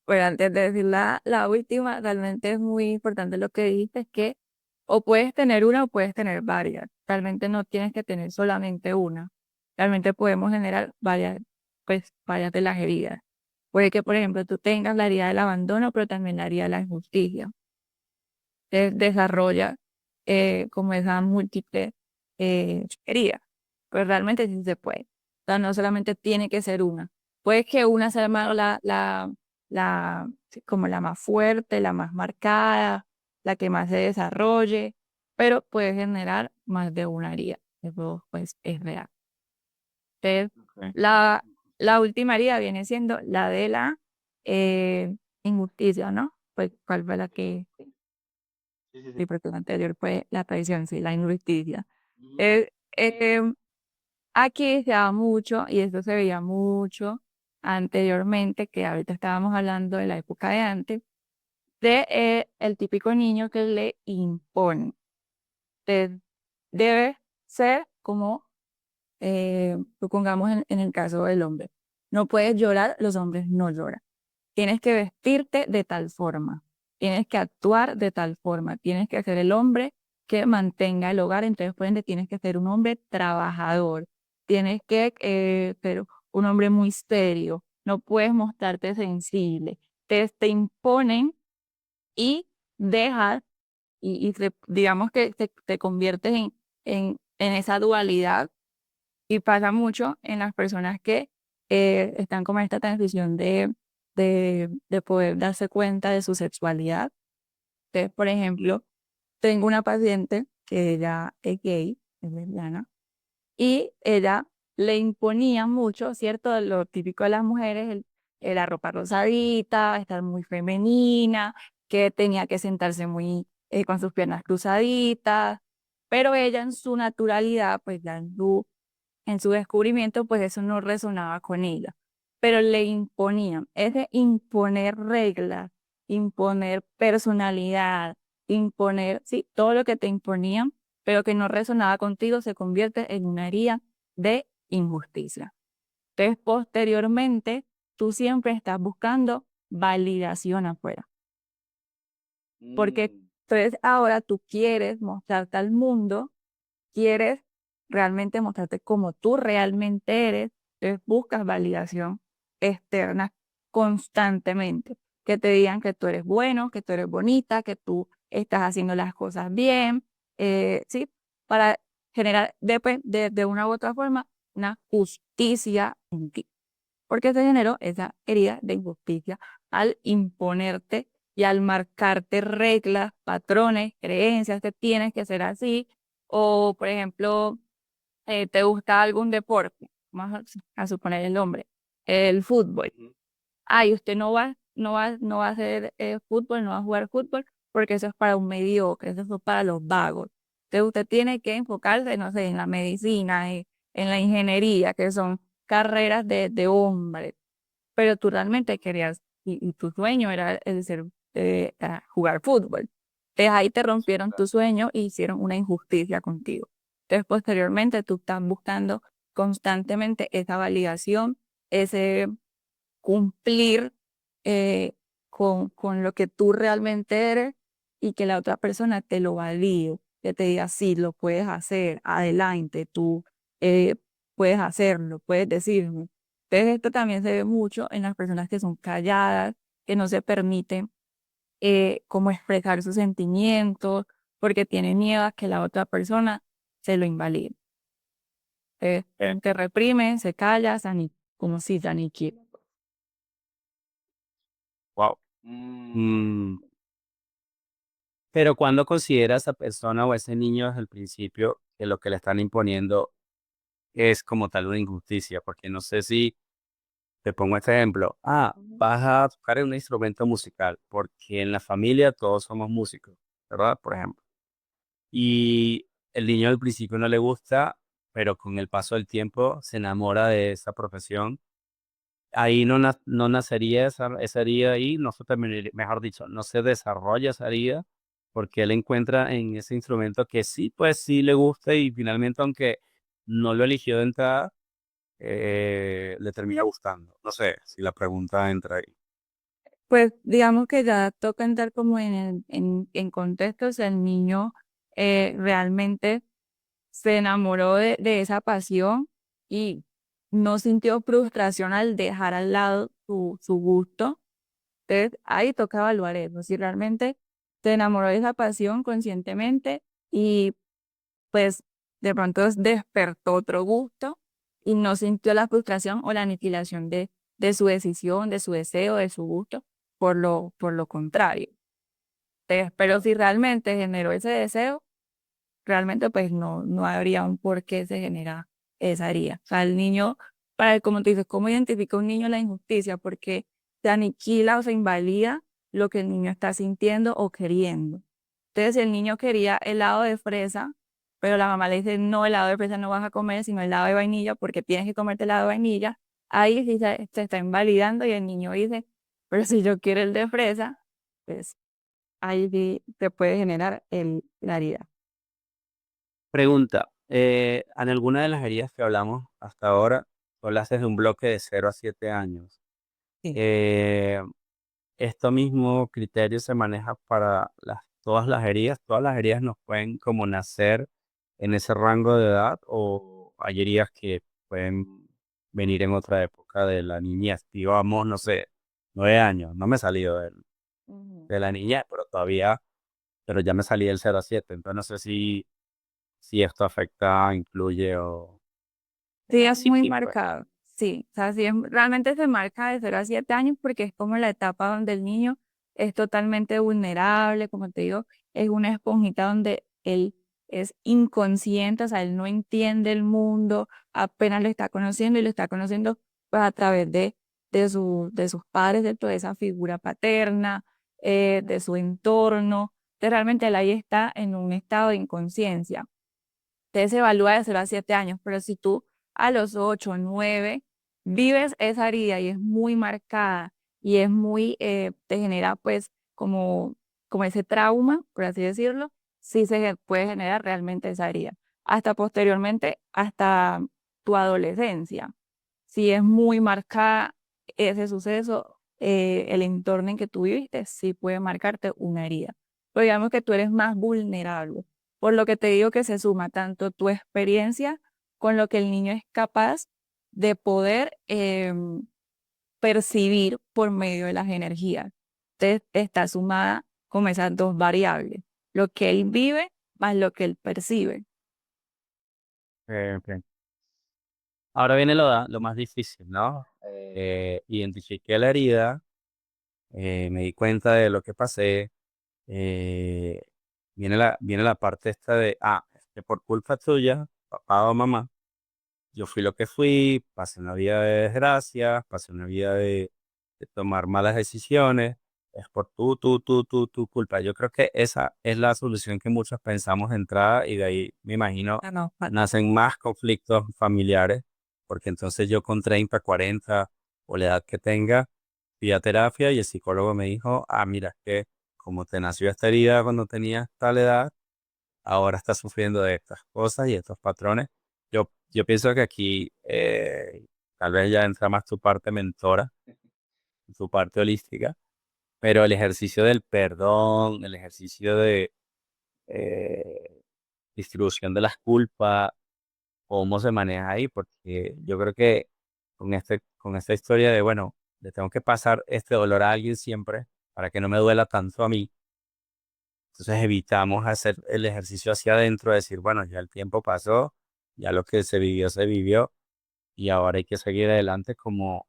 Bueno, antes de decir la última, realmente es muy importante lo que dijiste, es que o puedes tener una o puedes tener varias. Realmente no tienes que tener solamente una. Realmente podemos generar varias, pues, varias de las heridas. Puede que, por ejemplo, tú tengas la herida del abandono, pero también la herida de la injusticia. Te desarrolla como esa múltiple herida. Pues realmente sí se puede. O sea, no solamente tiene que ser una. Puede que una sea sí, como la más fuerte, la más marcada, la que más se desarrolle, pero puede generar más de una herida. Eso pues es real. Entonces, Ok. la, la última herida viene siendo la de la injusticia, ¿no? Pues, ¿cuál fue la que? Sí, sí, Sí, sí. porque la anterior fue la traición, sí, la injusticia. Ujú. Eh, eh, Aquí se da mucho, y esto se veía mucho anteriormente, que ahorita estábamos hablando de la época de antes, de el típico niño que le impone. Te- Debe ser como supongamos en el caso del hombre. No puedes llorar, los hombres no lloran. Tienes que vestirte de tal forma, tienes que actuar de tal forma, tienes que ser el hombre que mantenga el hogar, entonces por ende tienes que ser un hombre trabajador, tienes que ser un hombre muy serio, no puedes mostrarte sensible, te imponen y dejas digamos que te conviertes en esa dualidad y pasa mucho en las personas que están como en esta transición de poder darse cuenta de su sexualidad. Entonces, por ejemplo, tengo una paciente que ella es gay, es lesbiana, y ella le imponía mucho, ¿cierto? Lo típico de las mujeres, la ropa rosadita, estar muy femenina, que tenía que sentarse muy con sus piernas cruzaditas, pero ella en su naturalidad, pues ya en su descubrimiento, pues eso no resonaba con ella, pero le imponían, es de imponer reglas, imponer personalidad, imponer, sí, todo lo que te imponían, pero que no resonaba contigo, se convierte en una herida de injusticia. Entonces, posteriormente, tú siempre estás buscando validación afuera, porque Mm. entonces ahora tú quieres mostrarte al mundo, quieres realmente mostrarte como tú realmente eres, entonces buscas validación externa constantemente, que te digan que tú eres bueno, que tú eres bonita, que tú estás haciendo las cosas bien, ¿sí? Para generar después, de una u otra forma, una justicia en ti, porque se generó esa herida de injusticia al imponerte y al marcarte reglas, patrones, creencias, que tienes que ser así, o por ejemplo, te gusta algún deporte, vamos a suponer el hombre, el fútbol. Ujú. Ay, usted no va a hacer fútbol, no va a jugar fútbol, porque eso es para un mediocre, eso es para los vagos. Entonces usted tiene que enfocarse, no sé, en la medicina, en la ingeniería, que son carreras de hombres, pero tú realmente querías, y tu sueño era el ser, jugar fútbol. Entonces ahí te rompieron tu sueño e hicieron una injusticia contigo. Entonces posteriormente tú estás buscando constantemente esa validación, ese cumplir con lo que tú realmente eres y que la otra persona te lo valide, que te diga, sí, lo puedes hacer, adelante, tú eh, puedes hacerlo, puedes decirme. Entonces esto también se ve mucho en las personas que son calladas, que no se permiten como expresar sus sentimientos, porque tienen miedo a que la otra persona se lo invalide. Eh, Te reprimen, se calla, como si se aniquila. wow. Mm, Pero cuando considera a esa persona o a ese niño desde el principio que lo que le están imponiendo es como tal una injusticia, porque no sé si te pongo este ejemplo. Vas a tocar un instrumento musical, porque en la familia todos somos músicos, ¿verdad? Por ejemplo. Y el niño al principio no le gusta, pero con el paso del tiempo se enamora de esa profesión. Ahí no nacería esa herida ahí, no se terminaría, mejor dicho, no se desarrolla esa herida porque él encuentra en ese instrumento que sí, pues sí le gusta y finalmente, aunque no lo eligió de entrada, le termina gustando. No sé si la pregunta entra ahí. Pues digamos que ya toca entrar como en contextos, el niño realmente se enamoró de esa pasión y no sintió frustración al dejar al lado su gusto. Entonces, ahí toca evaluar eso, si realmente se enamoró de esa pasión conscientemente y pues de pronto despertó otro gusto y no sintió la frustración o la aniquilación de su decisión, de su deseo, de su gusto, por lo contrario. Pero si realmente generó ese deseo, realmente pues no habría un por qué se genera esa herida. O sea, el niño, como tú dices, ¿cómo identifica un niño la injusticia? Porque se aniquila o se invalida lo que el niño está sintiendo o queriendo. Entonces, si el niño quería helado de fresa, pero la mamá le dice, no, helado de fresa no vas a comer, sino helado de vainilla, porque tienes que comerte helado de vainilla, ahí sí se está invalidando y el niño dice, pero si yo quiero el de fresa, pues ahí sí se puede generar la herida. Pregunta, ¿en alguna de las heridas que hablamos hasta ahora, tú hablaste de un bloque de 0 a 7 años? Sí. Eh, ¿Esto mismo criterio se maneja para todas las heridas? ¿Todas las heridas nos pueden como nacer en ese rango de edad o hay heridas que pueden venir en otra época de la niñez? Digamos, no sé, 9 años, no me he salido Ujú. de la niñez, pero todavía, pero ya me salí del 0 a 7, entonces no sé si esto afecta, incluye o... Sí, es muy Sí, pues. marcado. Sí, o sea, sí realmente se marca de 0 a 7 años porque es como la etapa donde el niño es totalmente vulnerable, como te digo, es una esponjita donde él es inconsciente, o sea, él no entiende el mundo, apenas lo está conociendo y lo está conociendo pues a través de sus padres, de toda esa figura paterna, de su entorno. Entonces, realmente él ahí está en un estado de inconsciencia. Entonces se evalúa de 0 a 7 años, pero si tú a los 8 o 9 vives esa herida y es muy marcada y es muy, te genera pues como ese trauma, por así decirlo, sí puede generar realmente esa herida. Hasta posteriormente, hasta tu adolescencia, si es muy marcada ese suceso, el entorno en que tú viviste, sí puede marcarte una herida. Pero digamos que tú eres más vulnerable. Por lo que te digo que se suma tanto tu experiencia con lo que el niño es capaz de poder percibir por medio de las energías. Entonces está sumada como esas dos variables, lo que él vive más lo que él percibe. Ok. Ahora viene lo más difícil, ¿no? Identifiqué la herida, me di cuenta de lo que pasé. eh, viene la parte esta de, que por culpa tuya, papá o mamá, yo fui lo que fui, pasé una vida de desgracias, pasé una vida de tomar malas decisiones, es por tu culpa. Yo creo que esa es la solución que muchos pensamos de entrada y de ahí, me imagino, Ah, no, nacen más conflictos familiares, porque entonces yo con 30, 40 o la edad que tenga, fui a terapia y el psicólogo me dijo, mira, es que como te nació esta herida cuando tenías tal edad, ahora estás sufriendo de estas cosas y estos patrones. Yo pienso que aquí tal vez ya entra más tu parte mentora, tu parte holística, pero el ejercicio del perdón, el ejercicio de eh, distribución de las culpas, cómo se maneja ahí, porque yo creo que con esta historia de, bueno, le tengo que pasar este dolor a alguien siempre para que no me duela tanto a mí. Entonces evitamos hacer el ejercicio hacia adentro, decir, bueno, ya el tiempo pasó, ya lo que se vivió y ahora hay que seguir adelante como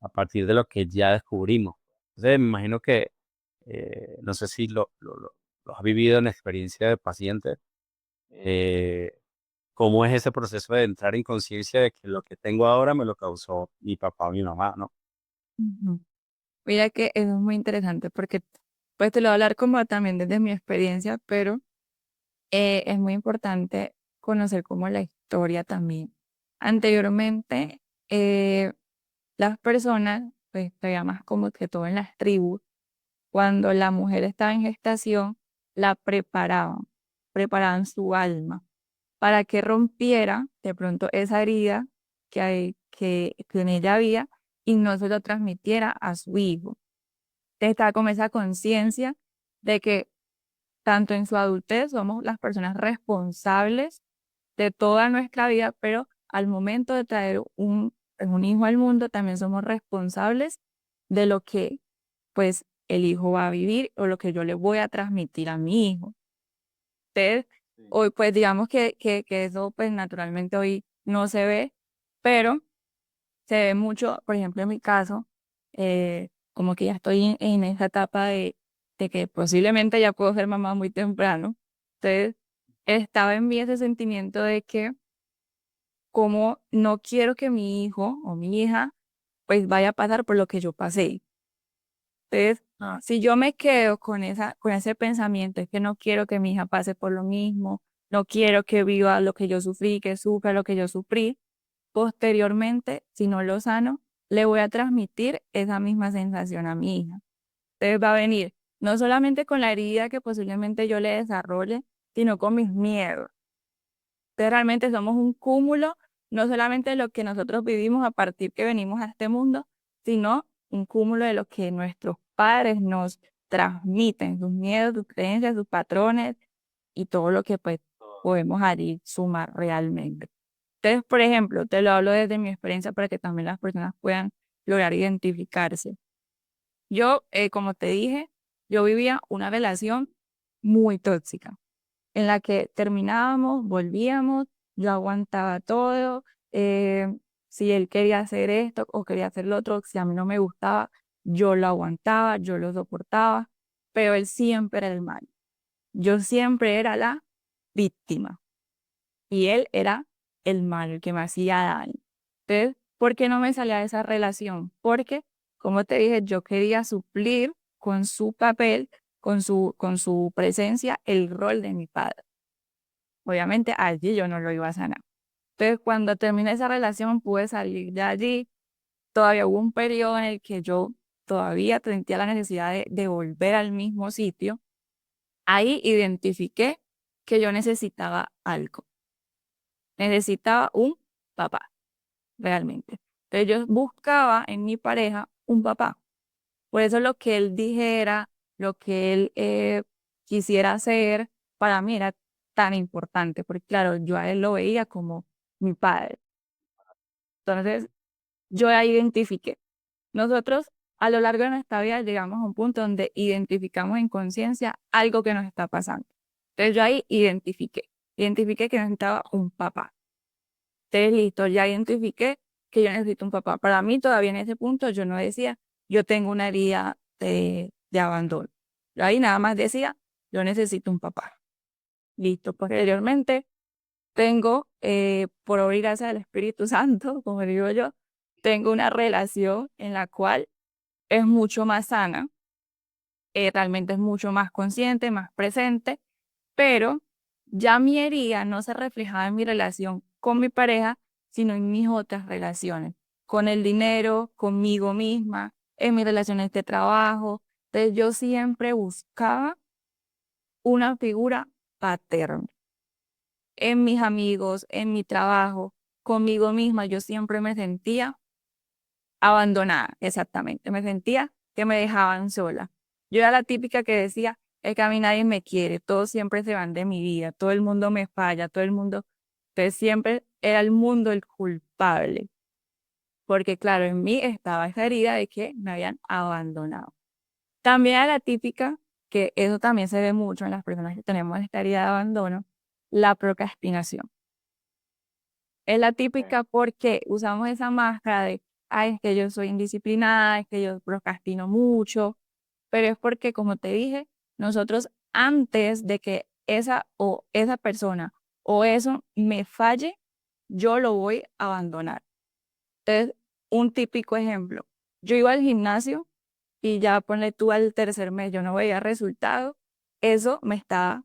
a partir de lo que ya descubrimos. Entonces me imagino que, no sé si lo has vivido en experiencia de paciente, eh, cómo es ese proceso de entrar en conciencia de que lo que tengo ahora me lo causó mi papá o mi mamá, ¿no? ujú. Mira que eso es muy interesante porque pues te lo voy a hablar como también desde mi experiencia, pero es muy importante conocer como la historia también. Anteriormente, las personas, pues todavía más como que todo en las tribus, cuando la mujer estaba en gestación, la preparaban su alma para que rompiera de pronto esa herida que en ella había y no se lo transmitiera a su hijo. Entonces estaba como esa conciencia de que tanto en su adultez somos las personas responsables de toda nuestra vida, pero al momento de traer un hijo al mundo también somos responsables de lo que pues el hijo va a vivir o lo que yo le voy a transmitir a mi hijo. Entonces, Sí. hoy pues digamos que eso pues naturalmente hoy no se ve, pero se ve mucho, por ejemplo en mi caso, como que ya estoy en esa etapa de que posiblemente ya puedo ser mamá muy temprano. Entonces, estaba en mí ese sentimiento de que como no quiero que mi hijo o mi hija pues vaya a pasar por lo que yo pasé. Entonces, Ah, si yo me quedo con ese pensamiento, es que no quiero que mi hija pase por lo mismo, no quiero que viva lo que yo sufrí, que sufra lo que yo sufrí, posteriormente, si no lo sano, le voy a transmitir esa misma sensación a mi hija. Entonces va a venir no solamente con la herida que posiblemente yo le desarrolle, sino con mis miedos. Entonces realmente somos un cúmulo, no solamente de lo que nosotros vivimos a partir que venimos a este mundo, sino un cúmulo de lo que nuestros padres nos transmiten, sus miedos, sus creencias, sus patrones y todo lo que pues podemos ahí sumar realmente. Entonces, por ejemplo, te lo hablo desde mi experiencia para que también las personas puedan lograr identificarse. Yo, como te dije, yo vivía una relación muy tóxica en la que terminábamos, volvíamos, yo aguantaba todo, si él quería hacer esto o quería hacer lo otro, si a mí no me gustaba, yo lo aguantaba, yo lo soportaba, pero él siempre era el mal. Yo siempre era la víctima y él era el mal, el que me hacía daño. Entonces, ¿por qué no me salía de esa relación? Porque, como te dije, yo quería suplir con su papel, con su presencia, el rol de mi padre. Obviamente allí yo no lo iba a sanar. Entonces, cuando terminé esa relación, pude salir de allí. Todavía hubo un periodo en el que yo todavía sentía la necesidad de volver al mismo sitio. Ahí identifiqué que yo necesitaba algo. Necesitaba un papá, realmente. Entonces, yo buscaba en mi pareja un papá. Por eso lo que él dijera, lo que él quisiera hacer, para mí era tan importante, porque claro, yo a él lo veía como mi padre. Entonces, yo ahí identifiqué. Nosotros a lo largo de nuestra vida llegamos a un punto donde identificamos en conciencia algo que nos está pasando. Entonces, yo ahí identifiqué que necesitaba un papá. Entonces, listo, ya identifiqué que yo necesito un papá. Para mí, todavía en ese punto, yo no decía, yo tengo una herida de abandono. Yo ahí nada más decía, yo necesito un papá. Listo, posteriormente, tengo, por obra y gracia del Espíritu Santo, como digo yo, tengo una relación en la cual es mucho más sana, realmente es mucho más consciente, más presente, pero ya mi herida no se reflejaba en mi relación con mi pareja, sino en mis otras relaciones, con el dinero, conmigo misma, en mis relaciones de trabajo. Entonces yo siempre buscaba una figura paterna en mis amigos, en mi trabajo, conmigo misma. Yo siempre me sentía abandonada, exactamente. Me sentía que me dejaban sola. Yo era la típica que decía, es que a mí nadie me quiere, todos siempre se van de mi vida, todo el mundo me falla, todo el mundo, entonces siempre era el mundo el culpable, porque claro, en mí estaba esa herida de que me habían abandonado. También era la típica, que eso también se ve mucho en las personas que tenemos esta herida de abandono, la procrastinación. Es la típica porque usamos esa máscara de, ay, es que yo soy indisciplinada, es que yo procrastino mucho, pero es porque, como te dije, nosotros antes de que esa persona o eso me falle, yo lo voy a abandonar. Entonces, un típico ejemplo, yo iba al gimnasio y ya ponle tú al tercer mes, yo no veía resultados, eso me estaba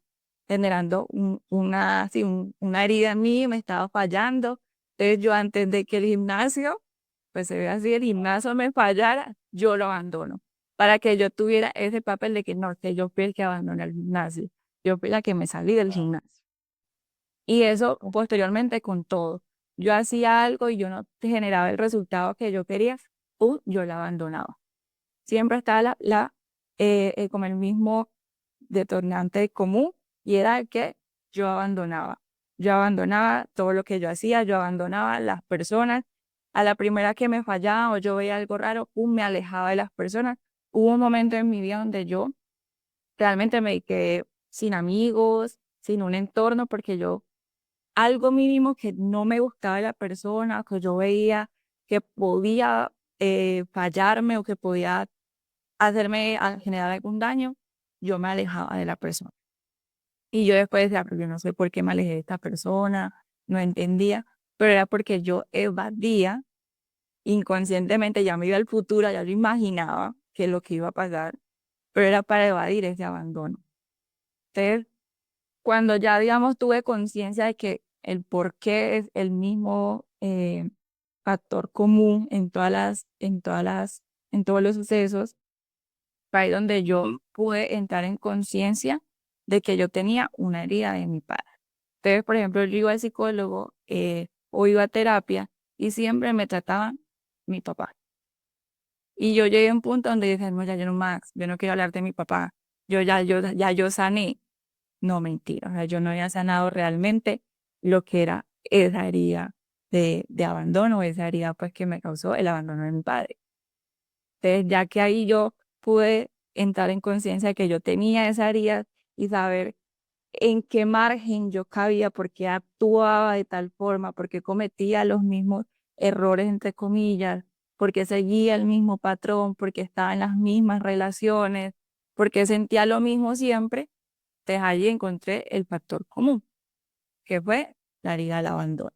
generando una herida en mí, me estaba fallando. Entonces yo antes de que el gimnasio, pues se ve así, el gimnasio me fallara, yo lo abandono, para que yo tuviera ese papel de que no, que yo fui el que abandona el gimnasio. Yo fui la que me salí del gimnasio. Y eso posteriormente con todo. Yo hacía algo y yo no generaba el resultado que yo quería, yo la abandonaba. Siempre estaba como el mismo detonante común y era que yo abandonaba. Yo abandonaba todo lo que yo hacía, yo abandonaba las personas. A la primera que me fallaba o yo veía algo raro, me alejaba de las personas. Hubo un momento en mi vida donde yo realmente me quedé sin amigos, sin un entorno, porque yo algo mínimo que no me gustaba de la persona, que yo veía que podía fallarme o que podía hacerme generar algún daño, yo me alejaba de la persona. Y yo después decía, pero yo no sé por qué me alejé de esta persona, no entendía, pero era porque yo evadía inconscientemente, ya me iba al futuro, ya yo imaginaba que lo que iba a pasar, pero era para evadir ese abandono. Entonces, cuando ya, digamos, tuve conciencia de que el por qué es el mismo factor común en todos los sucesos, fue ahí donde yo pude entrar en conciencia de que yo tenía una herida de mi padre. Entonces, por ejemplo, yo iba al psicólogo o iba a terapia y siempre me trataban mi papá. Y yo llegué a un punto donde dije, no, ya yo no más, yo no quiero hablar de mi papá. Yo sané. No, mentira. O sea, yo no había sanado realmente lo que era esa herida de abandono, esa herida pues que me causó el abandono de mi padre. Entonces, ya que ahí yo pude entrar en conciencia de que yo tenía esa herida y saber en qué margen yo cabía, por qué actuaba de tal forma, por qué cometía los mismos errores, entre comillas, por qué seguía el mismo patrón, por qué estaba en las mismas relaciones, por qué sentía lo mismo siempre, entonces allí encontré el factor común, que fue la herida del abandono.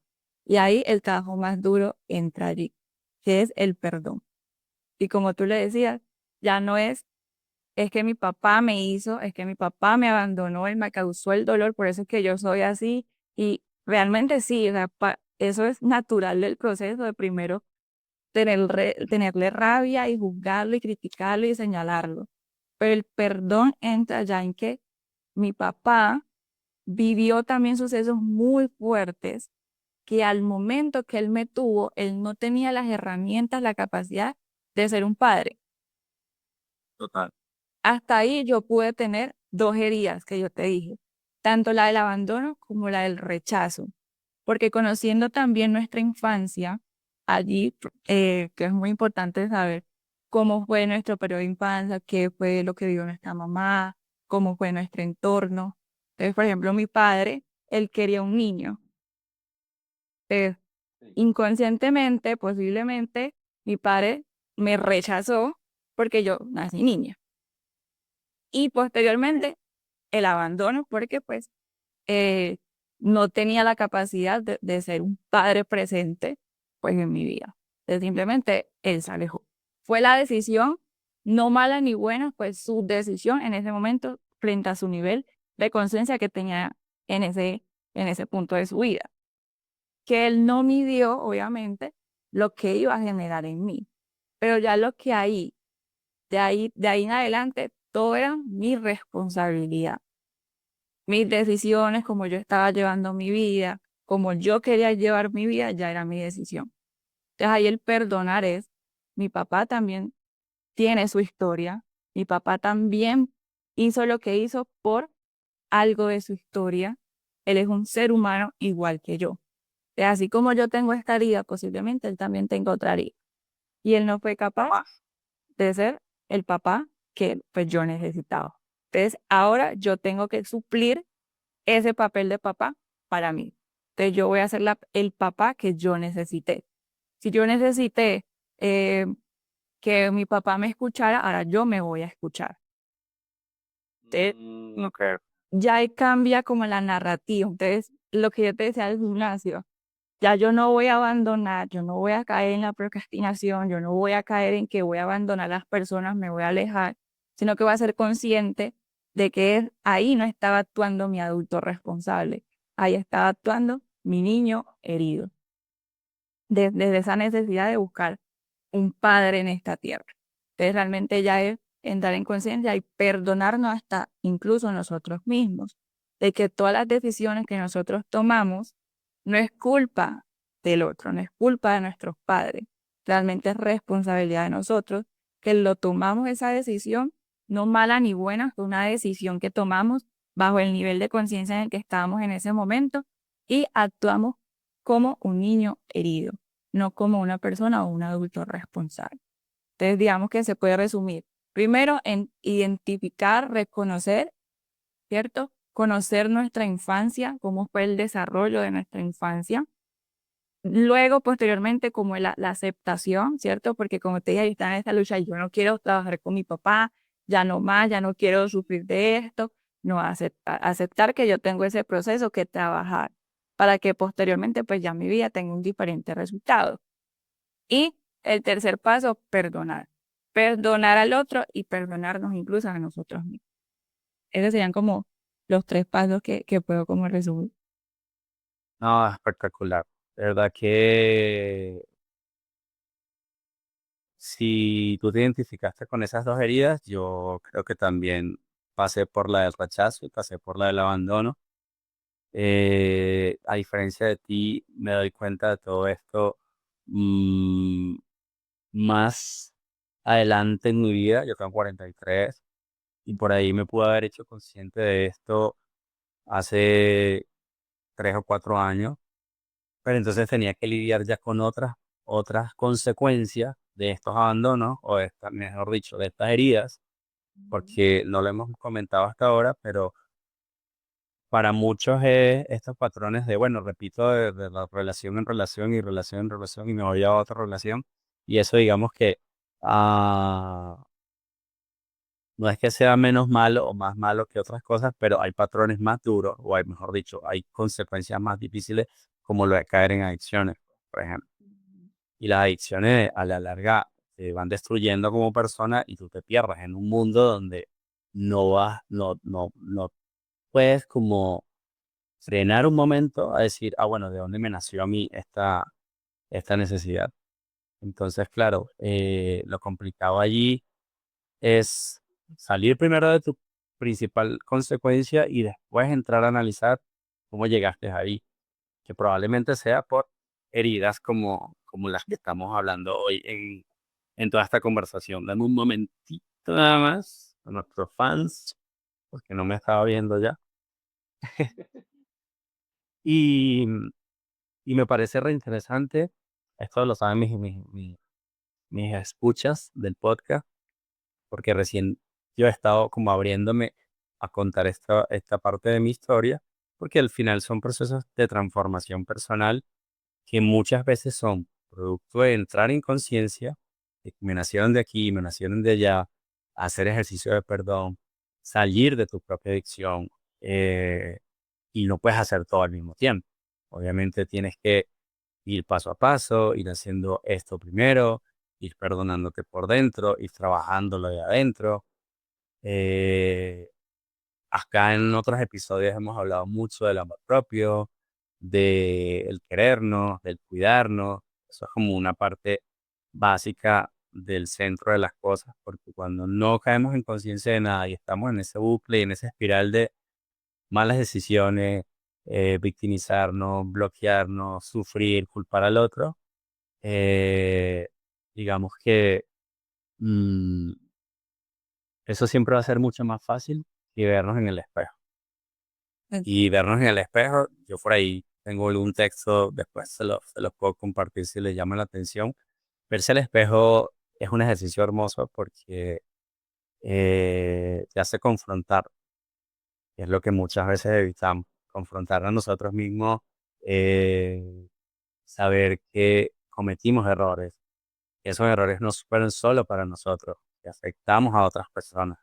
Y ahí el trabajo más duro entra allí, que es el perdón. Y como tú le decías, ya no es que mi papá me hizo, es que mi papá me abandonó, él me causó el dolor, por eso es que yo soy así. Y realmente sí, o sea, eso es natural del proceso de primero tenerle rabia y juzgarlo y criticarlo y señalarlo. Pero el perdón entra ya en que mi papá vivió también sucesos muy fuertes que al momento que él me tuvo, él no tenía las herramientas, la capacidad de ser un padre. Total. Hasta ahí yo pude tener dos heridas que yo te dije, tanto la del abandono como la del rechazo, porque conociendo también nuestra infancia, allí, que es muy importante saber cómo fue nuestro periodo de infancia, qué fue lo que vivió nuestra mamá, cómo fue nuestro entorno. Entonces, por ejemplo, mi padre, él quería un niño. Entonces, inconscientemente, posiblemente, mi padre me rechazó porque yo nací niña. Y posteriormente el abandono porque pues eh, no tenía la capacidad de ser un padre presente pues en mi vida. Entonces, simplemente él se alejó. Fue la decisión, no mala ni buena, pues su decisión en ese momento frente a su nivel de conciencia que tenía en ese punto de su vida. Que él no midió, obviamente, lo que iba a generar en mí. Pero ya lo que de ahí en adelante, todo era mi responsabilidad. Mis decisiones, como yo estaba llevando mi vida, como yo quería llevar mi vida, ya era mi decisión. Entonces ahí el perdonar es, mi papá también tiene su historia, mi papá también hizo lo que hizo por algo de su historia, él es un ser humano igual que yo. Entonces, así como yo tengo esta herida, posiblemente él también tenga otra herida. Y él no fue capaz de ser el papá que pues yo necesitaba. Entonces ahora yo tengo que suplir ese papel de papá para mí. Entonces yo voy a ser el papá que yo necesité. Si yo necesité eh, que mi papá me escuchara, ahora yo me voy a escuchar. Entonces, Ok. ya ahí cambia como la narrativa. Entonces, lo que yo te decía del gimnasio, ya yo no voy a abandonar, yo no voy a caer en la procrastinación, yo no voy a caer en que voy a abandonar a las personas, me voy a alejar, sino que voy a ser consciente de que ahí no estaba actuando mi adulto responsable, ahí estaba actuando mi niño herido, desde esa necesidad de buscar un padre en esta tierra. Entonces realmente ya es entrar en conciencia y perdonarnos hasta incluso nosotros mismos, de que todas las decisiones que nosotros tomamos no es culpa del otro, no es culpa de nuestros padres, realmente es responsabilidad de nosotros, que lo tomamos esa decisión, no mala ni buena, fue una decisión que tomamos bajo el nivel de conciencia en el que estábamos en ese momento y actuamos como un niño herido, no como una persona o un adulto responsable. Entonces, digamos que se puede resumir, primero en identificar, reconocer, ¿cierto? Conocer nuestra infancia, cómo fue el desarrollo de nuestra infancia. Luego, posteriormente, como la aceptación, ¿cierto? Porque como te dije, yo estaba en esta lucha y yo no quiero trabajar con mi papá, ya no más, ya no quiero sufrir de esto. No, aceptar que yo tengo ese proceso que trabajar para que posteriormente, pues ya mi vida tenga un diferente resultado. Y el tercer paso, perdonar. Perdonar al otro y perdonarnos incluso a nosotros mismos. Esos serían como los tres pasos que puedo como resumir. No, espectacular. De verdad que si tú te identificaste con esas dos heridas, yo creo que también pasé por la del rechazo y pasé por la del abandono. A diferencia de ti, me doy cuenta de todo esto mm, más adelante en mi vida. Yo tengo 43 y por ahí me pude haber hecho consciente de esto hace 3 o 4 años, pero entonces tenía que lidiar ya con otras consecuencias de estos abandonos o de estas, mejor dicho, de estas heridas, porque no lo hemos comentado hasta ahora, pero para muchos es estos patrones de, bueno, repito, de la relación en relación y relación en relación y me voy a otra relación. Y eso digamos que ah, no es que sea menos malo o más malo que otras cosas, pero hay patrones más duros, o hay, mejor dicho, hay consecuencias más difíciles como lo de caer en adicciones, por ejemplo. Y las adicciones a la larga te van destruyendo como persona y tú te pierdes en un mundo donde no puedes como frenar un momento a decir, ah, bueno, ¿de dónde me nació a mí esta necesidad? Entonces, claro, lo complicado allí es salir primero de tu principal consecuencia y después entrar a analizar cómo llegaste ahí, que probablemente sea por heridas como las que estamos hablando hoy en toda esta conversación. Dame un momentito nada más a nuestros fans, porque no me estaba viendo ya. Y, y me parece reinteresante, esto lo saben mis escuchas del podcast, porque recién yo he estado como abriéndome a contar esta parte de mi historia, porque al final son procesos de transformación personal que muchas veces son producto de entrar en conciencia, de que me nacieron de aquí, me nacieron de allá, hacer ejercicio de perdón, salir de tu propia adicción, y no puedes hacer todo al mismo tiempo. Obviamente tienes que ir paso a paso, ir haciendo esto primero, ir perdonándote por dentro, ir trabajándolo de adentro. Eh, Acá en otros episodios hemos hablado mucho del amor propio, del querernos, del cuidarnos. Eso es como una parte básica del centro de las cosas, porque cuando no caemos en conciencia de nada y estamos en ese bucle y en esa espiral de malas decisiones, victimizarnos, bloquearnos, sufrir, culpar al otro, eh, digamos que mm, eso siempre va a ser mucho más fácil que vernos en el espejo. Y vernos en el espejo, yo por ahí tengo algún texto, después se los puedo compartir si les llama la atención. Verse al espejo es un ejercicio hermoso porque te hace confrontar, que es lo que muchas veces evitamos, confrontar a nosotros mismos, eh, saber que cometimos errores, que esos errores no fueron solo para nosotros, que afectamos a otras personas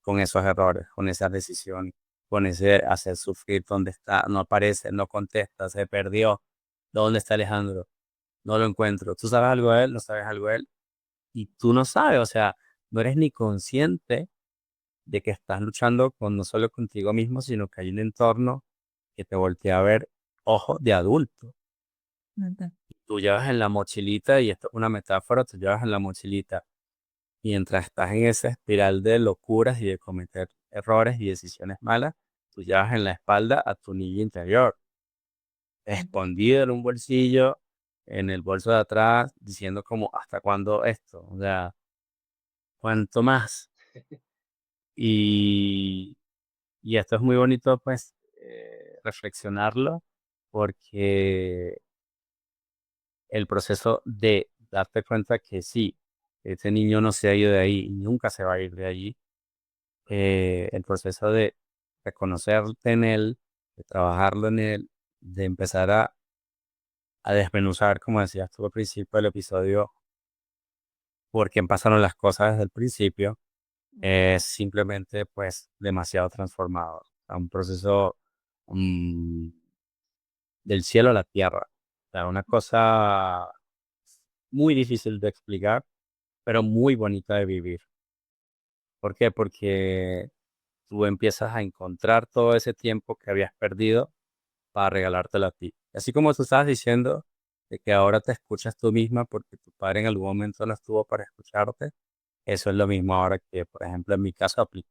con esos errores, con esas decisiones, con ese hacer sufrir, dónde está, no aparece, no contesta, se perdió, ¿dónde está Alejandro? No lo encuentro. ¿Tú sabes algo de él? ¿No sabes algo de él? Y tú no sabes, o sea, no eres ni consciente de que estás luchando con no solo contigo mismo, sino que hay un entorno que te voltea a ver ojos de adulto. Ujú. Tú llevas en la mochilita, y esto es una metáfora, tú llevas en la mochilita Mientras estás en esa espiral de locuras y de cometer errores y decisiones malas, tú llevas en la espalda a tu niño interior, escondido en un bolsillo, en el bolso de atrás, diciendo como, ¿hasta cuándo esto? O sea, ¿cuánto más? Y, y esto es muy bonito, pues, reflexionarlo, porque el proceso de darte cuenta que sí, ese niño no se ha ido de ahí y nunca se va a ir de allí, el proceso de reconocerte en él, de trabajarlo en él, de empezar a desmenuzar, como decías tú al principio del episodio, por quién pasaron las cosas desde el principio, es simplemente pues demasiado transformador. O sea, un proceso mm, del cielo a la tierra. O sea, una cosa muy difícil de explicar, pero muy bonita de vivir. ¿Por qué? Porque tú empiezas a encontrar todo ese tiempo que habías perdido para regalártelo a ti. Así como tú estabas diciendo de que ahora te escuchas tú misma porque tu padre en algún momento no estuvo para escucharte, eso es lo mismo ahora que, por ejemplo, en mi caso aplica.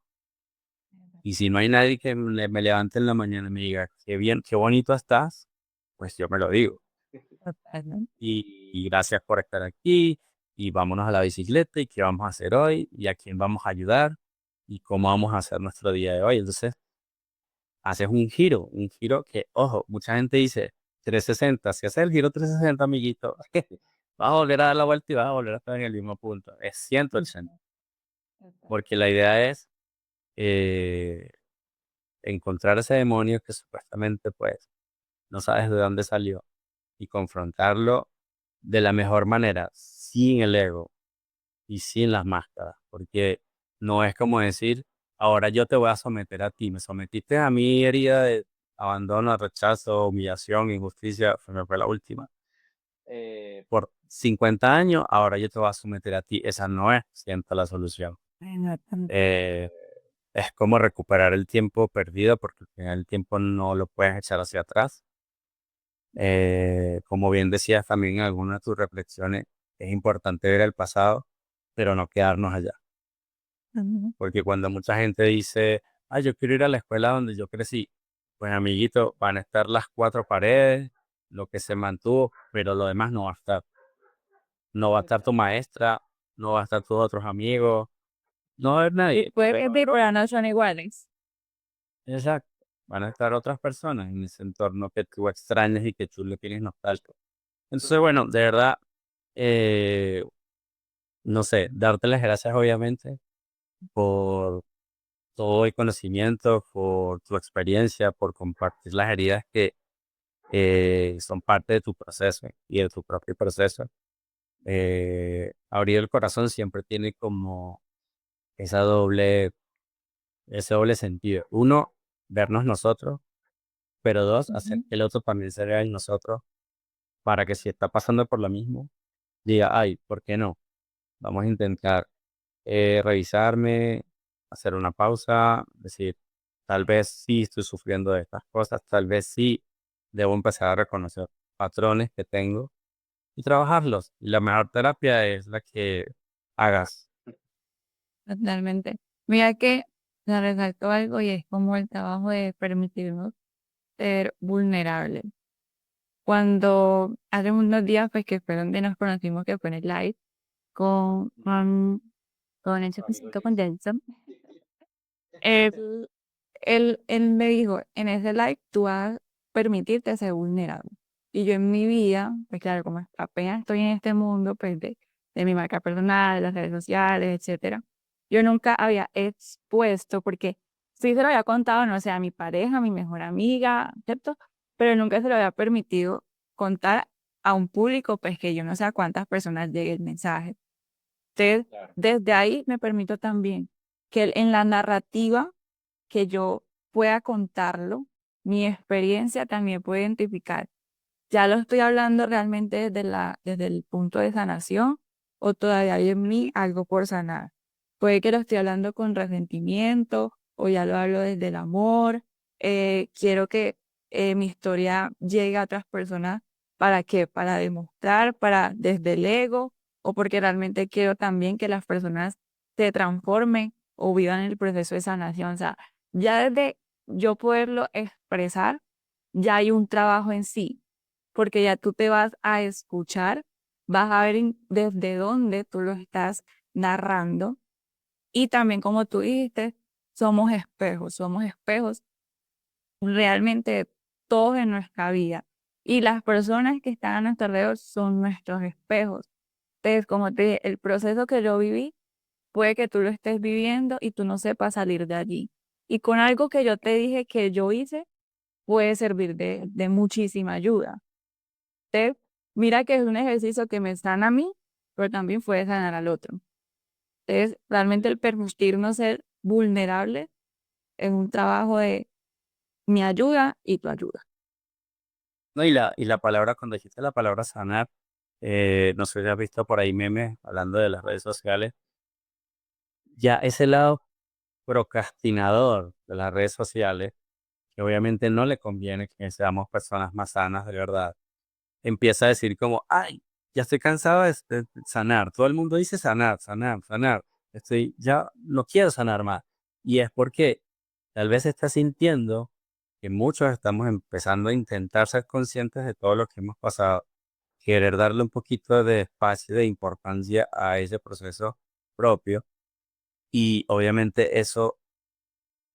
Y si no hay nadie que me levante en la mañana y me diga, qué bien, qué bonito estás, pues yo me lo digo. Totalmente. Y gracias por estar aquí, y vámonos a la bicicleta, y qué vamos a hacer hoy, y a quién vamos a ayudar, y cómo vamos a hacer nuestro día de hoy. Entonces, haces un giro que, ojo, mucha gente dice 360. Si haces el giro 360, amiguito, vas a volver a dar la vuelta y vas a volver a estar en el mismo punto. Es 180, porque la idea es eh, encontrar ese demonio que supuestamente, pues, no sabes de dónde salió y confrontarlo de la mejor manera, sin el ego y sin las máscaras, porque no es como decir, ahora yo te voy a someter a ti, me sometiste a mi herida de abandono, rechazo, humillación, injusticia, me fue la última, por 50 años, ahora yo te voy a someter a ti, esa no es, siento, la solución. Bueno, Eh, es como recuperar el tiempo perdido, porque al final el tiempo no lo puedes echar hacia atrás. Como bien decías también en alguna de tus reflexiones, es importante ver el pasado, pero no quedarnos allá. ujú. Porque cuando mucha gente dice, ah, yo quiero ir a la escuela donde yo crecí, pues amiguito, van a estar las cuatro paredes, lo que se mantuvo, pero lo demás no va a estar. No va a estar tu maestra, no va a estar tus otros amigos, no va a haber Y nadie. puede que pero no son iguales. Exacto. Van a estar otras personas en ese entorno que tú extrañas y que tú le tienes nostalgia. Entonces, bueno, de verdad, eh, no sé, darte las gracias obviamente por todo el conocimiento, por tu experiencia, por compartir las heridas que son parte de tu proceso y de tu propio proceso. Abrir el corazón siempre tiene como esa ese doble sentido. Uno, vernos nosotros, pero dos, hacer Ujú. que el otro también se vea en nosotros para que si está pasando por lo mismo, diga, ay, ¿por qué no? Vamos a intentar revisarme, hacer una pausa, decir, tal vez sí estoy sufriendo de estas cosas, tal vez sí debo empezar a reconocer patrones que tengo y trabajarlos. Y la mejor terapia es la que hagas. Totalmente. Mira que me resaltó algo y es como el trabajo de permitirnos ser vulnerables. Cuando hace unos días, pues que fue donde nos conocimos, que fue en el live, con, con, con el chapecito con Jensen, él, él me dijo, en ese live tú vas a permitirte ser vulnerable. Y yo en mi vida, pues claro, como apenas estoy en este mundo, pues de mi marca personal, de las redes sociales, etcétera, yo nunca había expuesto, porque sí se lo había contado, no sé, a mi pareja, a mi mejor amiga, ¿cierto? Pero nunca se lo había permitido contar a un público, pues que yo no sé a cuántas personas llegue el mensaje. Entonces, desde ahí me permito también que en la narrativa que yo pueda contarlo, mi experiencia también puede identificar. ¿Ya lo estoy hablando realmente desde el punto de sanación o todavía hay en mí algo por sanar? Puede que lo estoy hablando con resentimiento o ya lo hablo desde el amor. Quiero que mi historia llegue a otras personas. ¿Para qué? Para demostrar, para desde el ego o porque realmente quiero también que las personas se transformen o vivan el proceso de sanación. O sea, ya desde yo poderlo expresar, ya hay un trabajo en sí, porque ya tú te vas a escuchar, vas a ver desde dónde tú lo estás narrando y también como tú dijiste, somos espejos realmente todos en nuestra vida. Y las personas que están a nuestro alrededor son nuestros espejos. Entonces, como te dije, el proceso que yo viví, puede que tú lo estés viviendo y tú no sepas salir de allí. Y con algo que yo te dije que yo hice, puede servir de muchísima ayuda. Entonces, mira que es un ejercicio que me sana a mí, pero también puede sanar al otro. Entonces, realmente el permitirnos ser vulnerables es un trabajo de mi ayuda y tu ayuda. No, y la palabra, cuando dijiste la palabra sanar, no sé si has visto por ahí memes hablando de las redes sociales, ya ese lado procrastinador de las redes sociales, que obviamente no le conviene que seamos personas más sanas de verdad, empieza a decir como, ay, ya estoy cansado de sanar. Todo el mundo dice sanar, sanar, sanar. Ya no quiero sanar más. Y es porque tal vez estás sintiendo que muchos estamos empezando a intentar ser conscientes de todo lo que hemos pasado, querer darle un poquito de espacio, de importancia a ese proceso propio. Y obviamente eso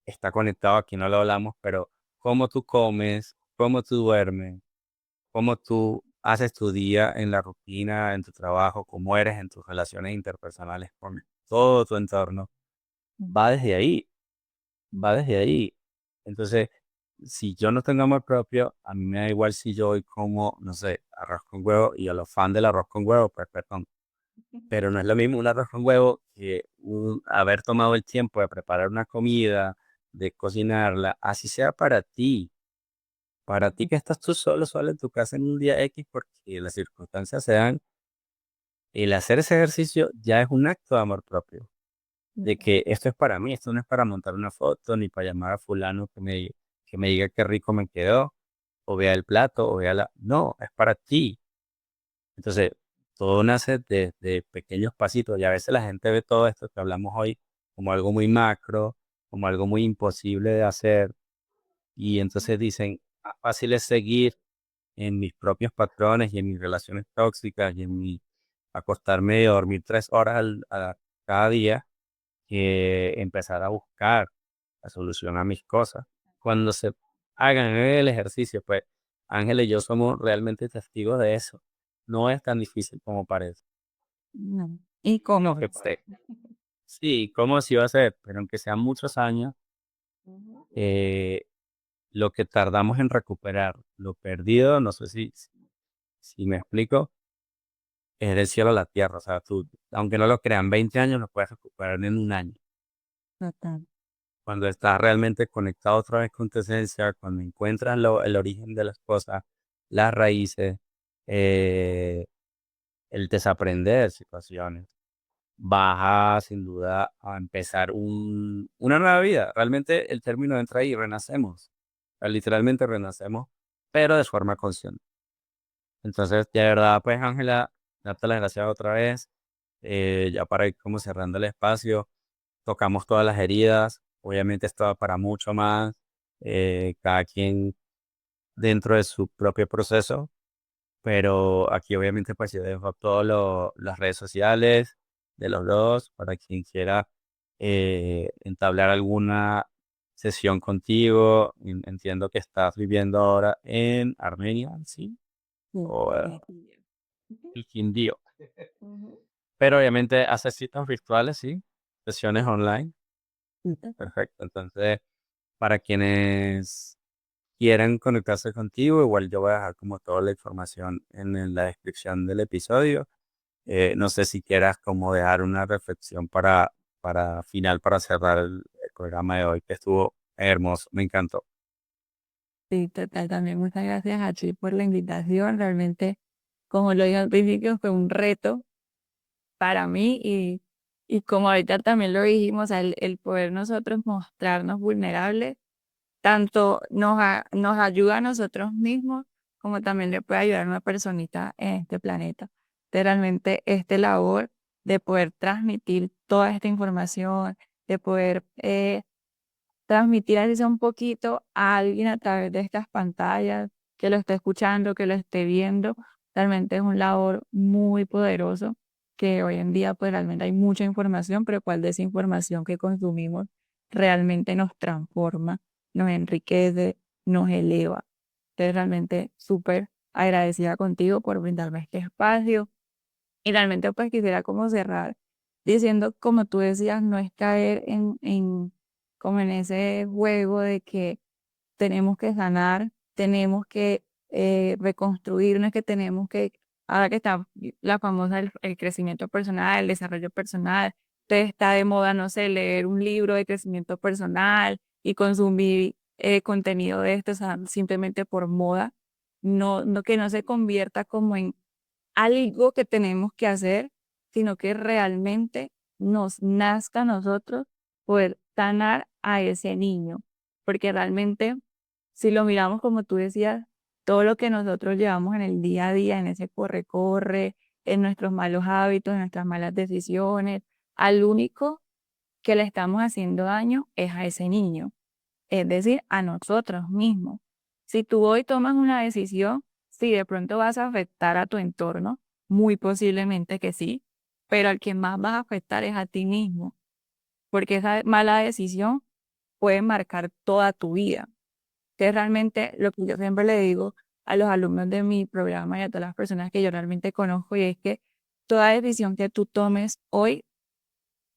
está conectado, aquí no lo hablamos, pero cómo tú comes, cómo tú duermes, cómo tú haces tu día en la rutina, en tu trabajo, cómo eres en tus relaciones interpersonales con todo tu entorno, va desde ahí, va desde ahí. Entonces, si yo no tengo amor propio, a mí me da igual si yo hoy como, no sé, arroz con huevo, y a los fans del arroz con huevo, pues perdón, pero no es lo mismo un arroz con huevo que haber tomado el tiempo de preparar una comida, de cocinarla, así sea para ti que estás tú solo, solo en tu casa en un día X, porque las circunstancias se dan, el hacer ese ejercicio ya es un acto de amor propio, de que esto es para mí, esto no es para montar una foto, ni para llamar a fulano que me diga qué rico me quedó, o vea el plato, o vea la... No, es para ti. Entonces, todo nace de pequeños pasitos, y a veces la gente ve todo esto que hablamos hoy como algo muy macro, como algo muy imposible de hacer, y entonces dicen, "Ah, fácil es seguir en mis propios patrones y en mis relaciones tóxicas y en mi acostarme y dormir 3 horas cada día, que empezar a buscar la solución a mis cosas. Cuando se hagan el ejercicio, pues Ángel y yo somos realmente testigos de eso. No es tan difícil como parece. No. Y cómodos. Este, sí, ¿cómo se iba a hacer? Pero aunque sean muchos años, Ujú. eh, lo que tardamos en recuperar lo perdido, no sé si me explico, es del cielo a la tierra. O sea, tú, aunque no lo crean, 20 años lo puedes recuperar en un año. Total. Cuando estás realmente conectado otra vez con tu esencia, cuando encuentras el origen de las cosas, las raíces, eh, el desaprender situaciones, vas sin duda a empezar una nueva vida. Realmente el término entra ahí, renacemos. O sea, literalmente renacemos, pero de forma consciente. Entonces, de verdad, pues Ángela, darte las gracias otra vez. Ya para ir como cerrando el espacio, tocamos todas las heridas. Obviamente esto va para mucho más. Cada quien dentro de su propio proceso. Pero aquí obviamente pues yo dejo todas las redes sociales de los dos para quien quiera entablar alguna sesión contigo. Entiendo que estás viviendo ahora en Armenia, ¿sí? Sí, O aquí. Ujú. el Quindío. Ujú. Pero obviamente hace citas virtuales, sí, sesiones online. Sí. Perfecto. Entonces, para quienes quieran conectarse contigo, igual yo voy a dejar como toda la información en la descripción del episodio. No sé si quieras como dejar una reflexión para final, para cerrar el programa de hoy, que estuvo hermoso, me encantó. Sí, total. También muchas gracias a ti por la invitación. Realmente, como lo dije al principio, fue un reto para mí y como ahorita también lo dijimos, el poder nosotros mostrarnos vulnerables, tanto nos ayuda a nosotros mismos, como también le puede ayudar a una personita en este planeta. de realmente esta labor de poder transmitir toda esta información, de poder transmitir así sea un poquito a alguien a través de estas pantallas, que lo esté escuchando, que lo esté viendo. Realmente es un labor muy poderoso, que hoy en día pues realmente hay mucha información, pero cuál de esa información que consumimos realmente nos transforma, nos enriquece, nos eleva. Entonces realmente súper agradecida contigo por brindarme este espacio y realmente pues quisiera como cerrar diciendo, como tú decías, no es caer como en ese juego de que tenemos que sanar, tenemos que reconstruirnos, que tenemos que, ahora que está la famosa el crecimiento personal, el desarrollo personal, entonces está de moda, no sé, leer un libro de crecimiento personal y consumir contenido de esto, o sea, simplemente por moda, que no se convierta como en algo que tenemos que hacer, sino que realmente nos nazca a nosotros poder sanar a ese niño. Porque realmente, si lo miramos como tú decías, todo lo que nosotros llevamos en el día a día, en ese corre-corre, en nuestros malos hábitos, en nuestras malas decisiones, al único que le estamos haciendo daño es a ese niño, es decir, a nosotros mismos. Si tú hoy tomas una decisión, sí, de pronto vas a afectar a tu entorno, muy posiblemente que sí, pero al que más vas a afectar es a ti mismo, porque esa mala decisión puede marcar toda tu vida. Que es realmente lo que yo siempre le digo a los alumnos de mi programa y a todas las personas que yo realmente conozco, y es que toda decisión que tú tomes hoy,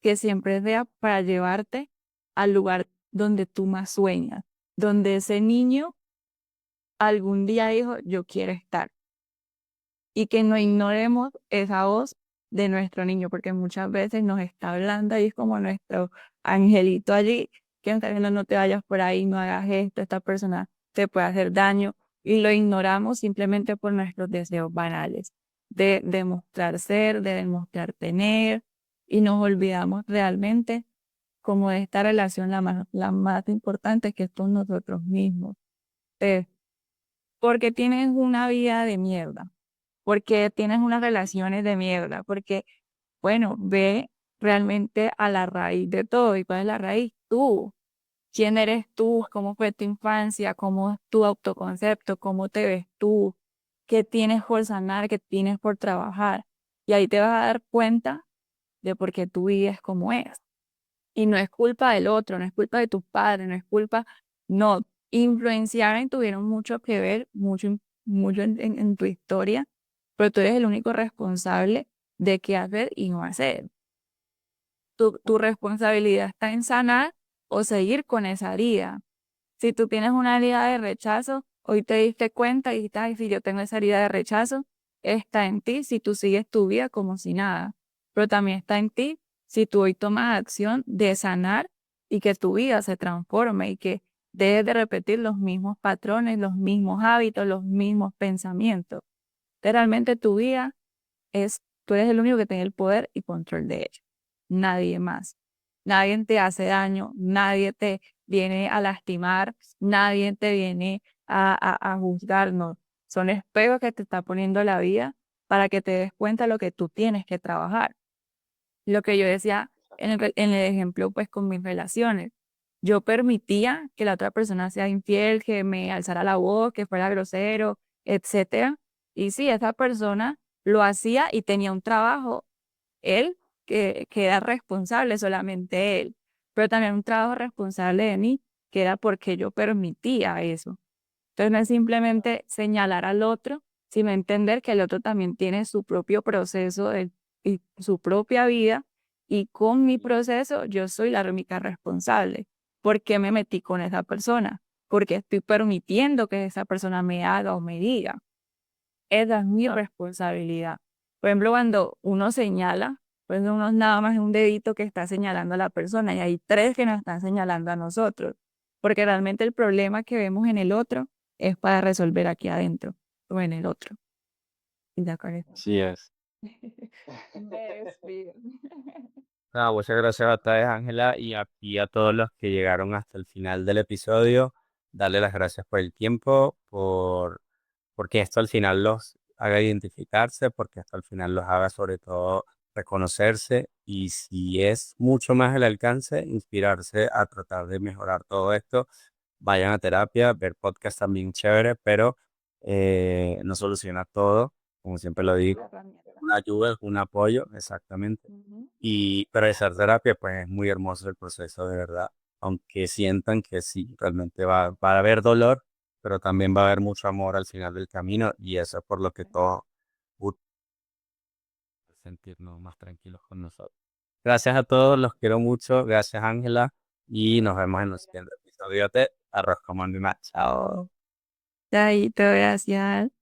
que siempre sea para llevarte al lugar donde tú más sueñas, donde ese niño algún día dijo, yo quiero estar. Y que no ignoremos esa voz de nuestro niño, porque muchas veces nos está hablando y es como nuestro angelito allí, que nos está diciendo, no te vayas por ahí, no hagas esto, esta persona te puede hacer daño, y lo ignoramos simplemente por nuestros deseos banales, de demostrar ser, de demostrar tener, y nos olvidamos realmente como de esta relación la más importante, que es con nosotros mismos. Eh, porque tienes una vida de mierda, porque tienes unas relaciones de mierda, porque, bueno, ve realmente a la raíz de todo. ¿Y cuál es la raíz? Tú. ¿Quién eres tú? ¿Cómo fue tu infancia? ¿Cómo es tu autoconcepto? ¿Cómo te ves tú? ¿Qué tienes por sanar? ¿Qué tienes por trabajar? Y ahí te vas a dar cuenta de por qué tu vida es como es. Y no es culpa del otro, no es culpa de tus padres, no es culpa, no, influenciaron y tuvieron mucho que ver, mucho en tu historia, pero tú eres el único responsable de qué hacer y no hacer. Tu responsabilidad está en sanar o seguir con esa herida. Si tú tienes una herida de rechazo, hoy te diste cuenta y dijiste, ay, si yo tengo esa herida de rechazo, está en ti si tú sigues tu vida como si nada. Pero también está en ti si tú hoy tomas acción de sanar y que tu vida se transforme y que dejes de repetir los mismos patrones, los mismos hábitos, los mismos pensamientos. Realmente tu vida tú eres el único que tiene el poder y control de ella. Nadie más. Nadie te hace daño, nadie te viene a lastimar, nadie te viene a juzgar, no. Son espejos que te está poniendo la vida para que te des cuenta de lo que tú tienes que trabajar. Lo que yo decía en el ejemplo, pues con mis relaciones. Yo permitía que la otra persona sea infiel, que me alzara la voz, que fuera grosero, etcétera. Y sí, esa persona lo hacía y tenía un trabajo, él, que era responsable, solamente él, pero también un trabajo responsable de mí, que era porque yo permitía eso. Entonces no es simplemente señalar al otro, sino entender que el otro también tiene su propio proceso y su propia vida, y con mi proceso yo soy la única responsable. ¿Por qué me metí con esa persona? Porque estoy permitiendo que esa persona me haga o me diga. Esa es mi responsabilidad. Por ejemplo, cuando uno señala, pues uno nada más es un dedito que está señalando a la persona y hay tres que nos están señalando a nosotros, porque realmente el problema que vemos en el otro es para resolver aquí adentro o en el otro. Y de acuerdo. Así es. Me despido. Nada, muchas gracias a ustedes, Ángela, y aquí a todos los que llegaron hasta el final del episodio. Darle las gracias por el tiempo, porque esto al final haga identificarse, porque hasta el final los haga sobre todo reconocerse y si es mucho más el alcance, inspirarse a tratar de mejorar todo esto. Vayan a terapia, ver podcast también chévere, pero no soluciona todo, como siempre lo La digo. herramienta. Una ayuda, es un apoyo, exactamente. Ujú. Y pero hacer terapia, pues es muy hermoso el proceso, de verdad. Aunque sientan que sí, realmente va a haber dolor, pero también va a haber mucho amor al final del camino y eso es por lo que todos buscamos sentirnos más tranquilos con nosotros. Gracias a todos, los quiero mucho. Gracias, Ángela. Y nos vemos en el siguiente episodio de Arroz con Manduná. Chao. Chaito, gracias.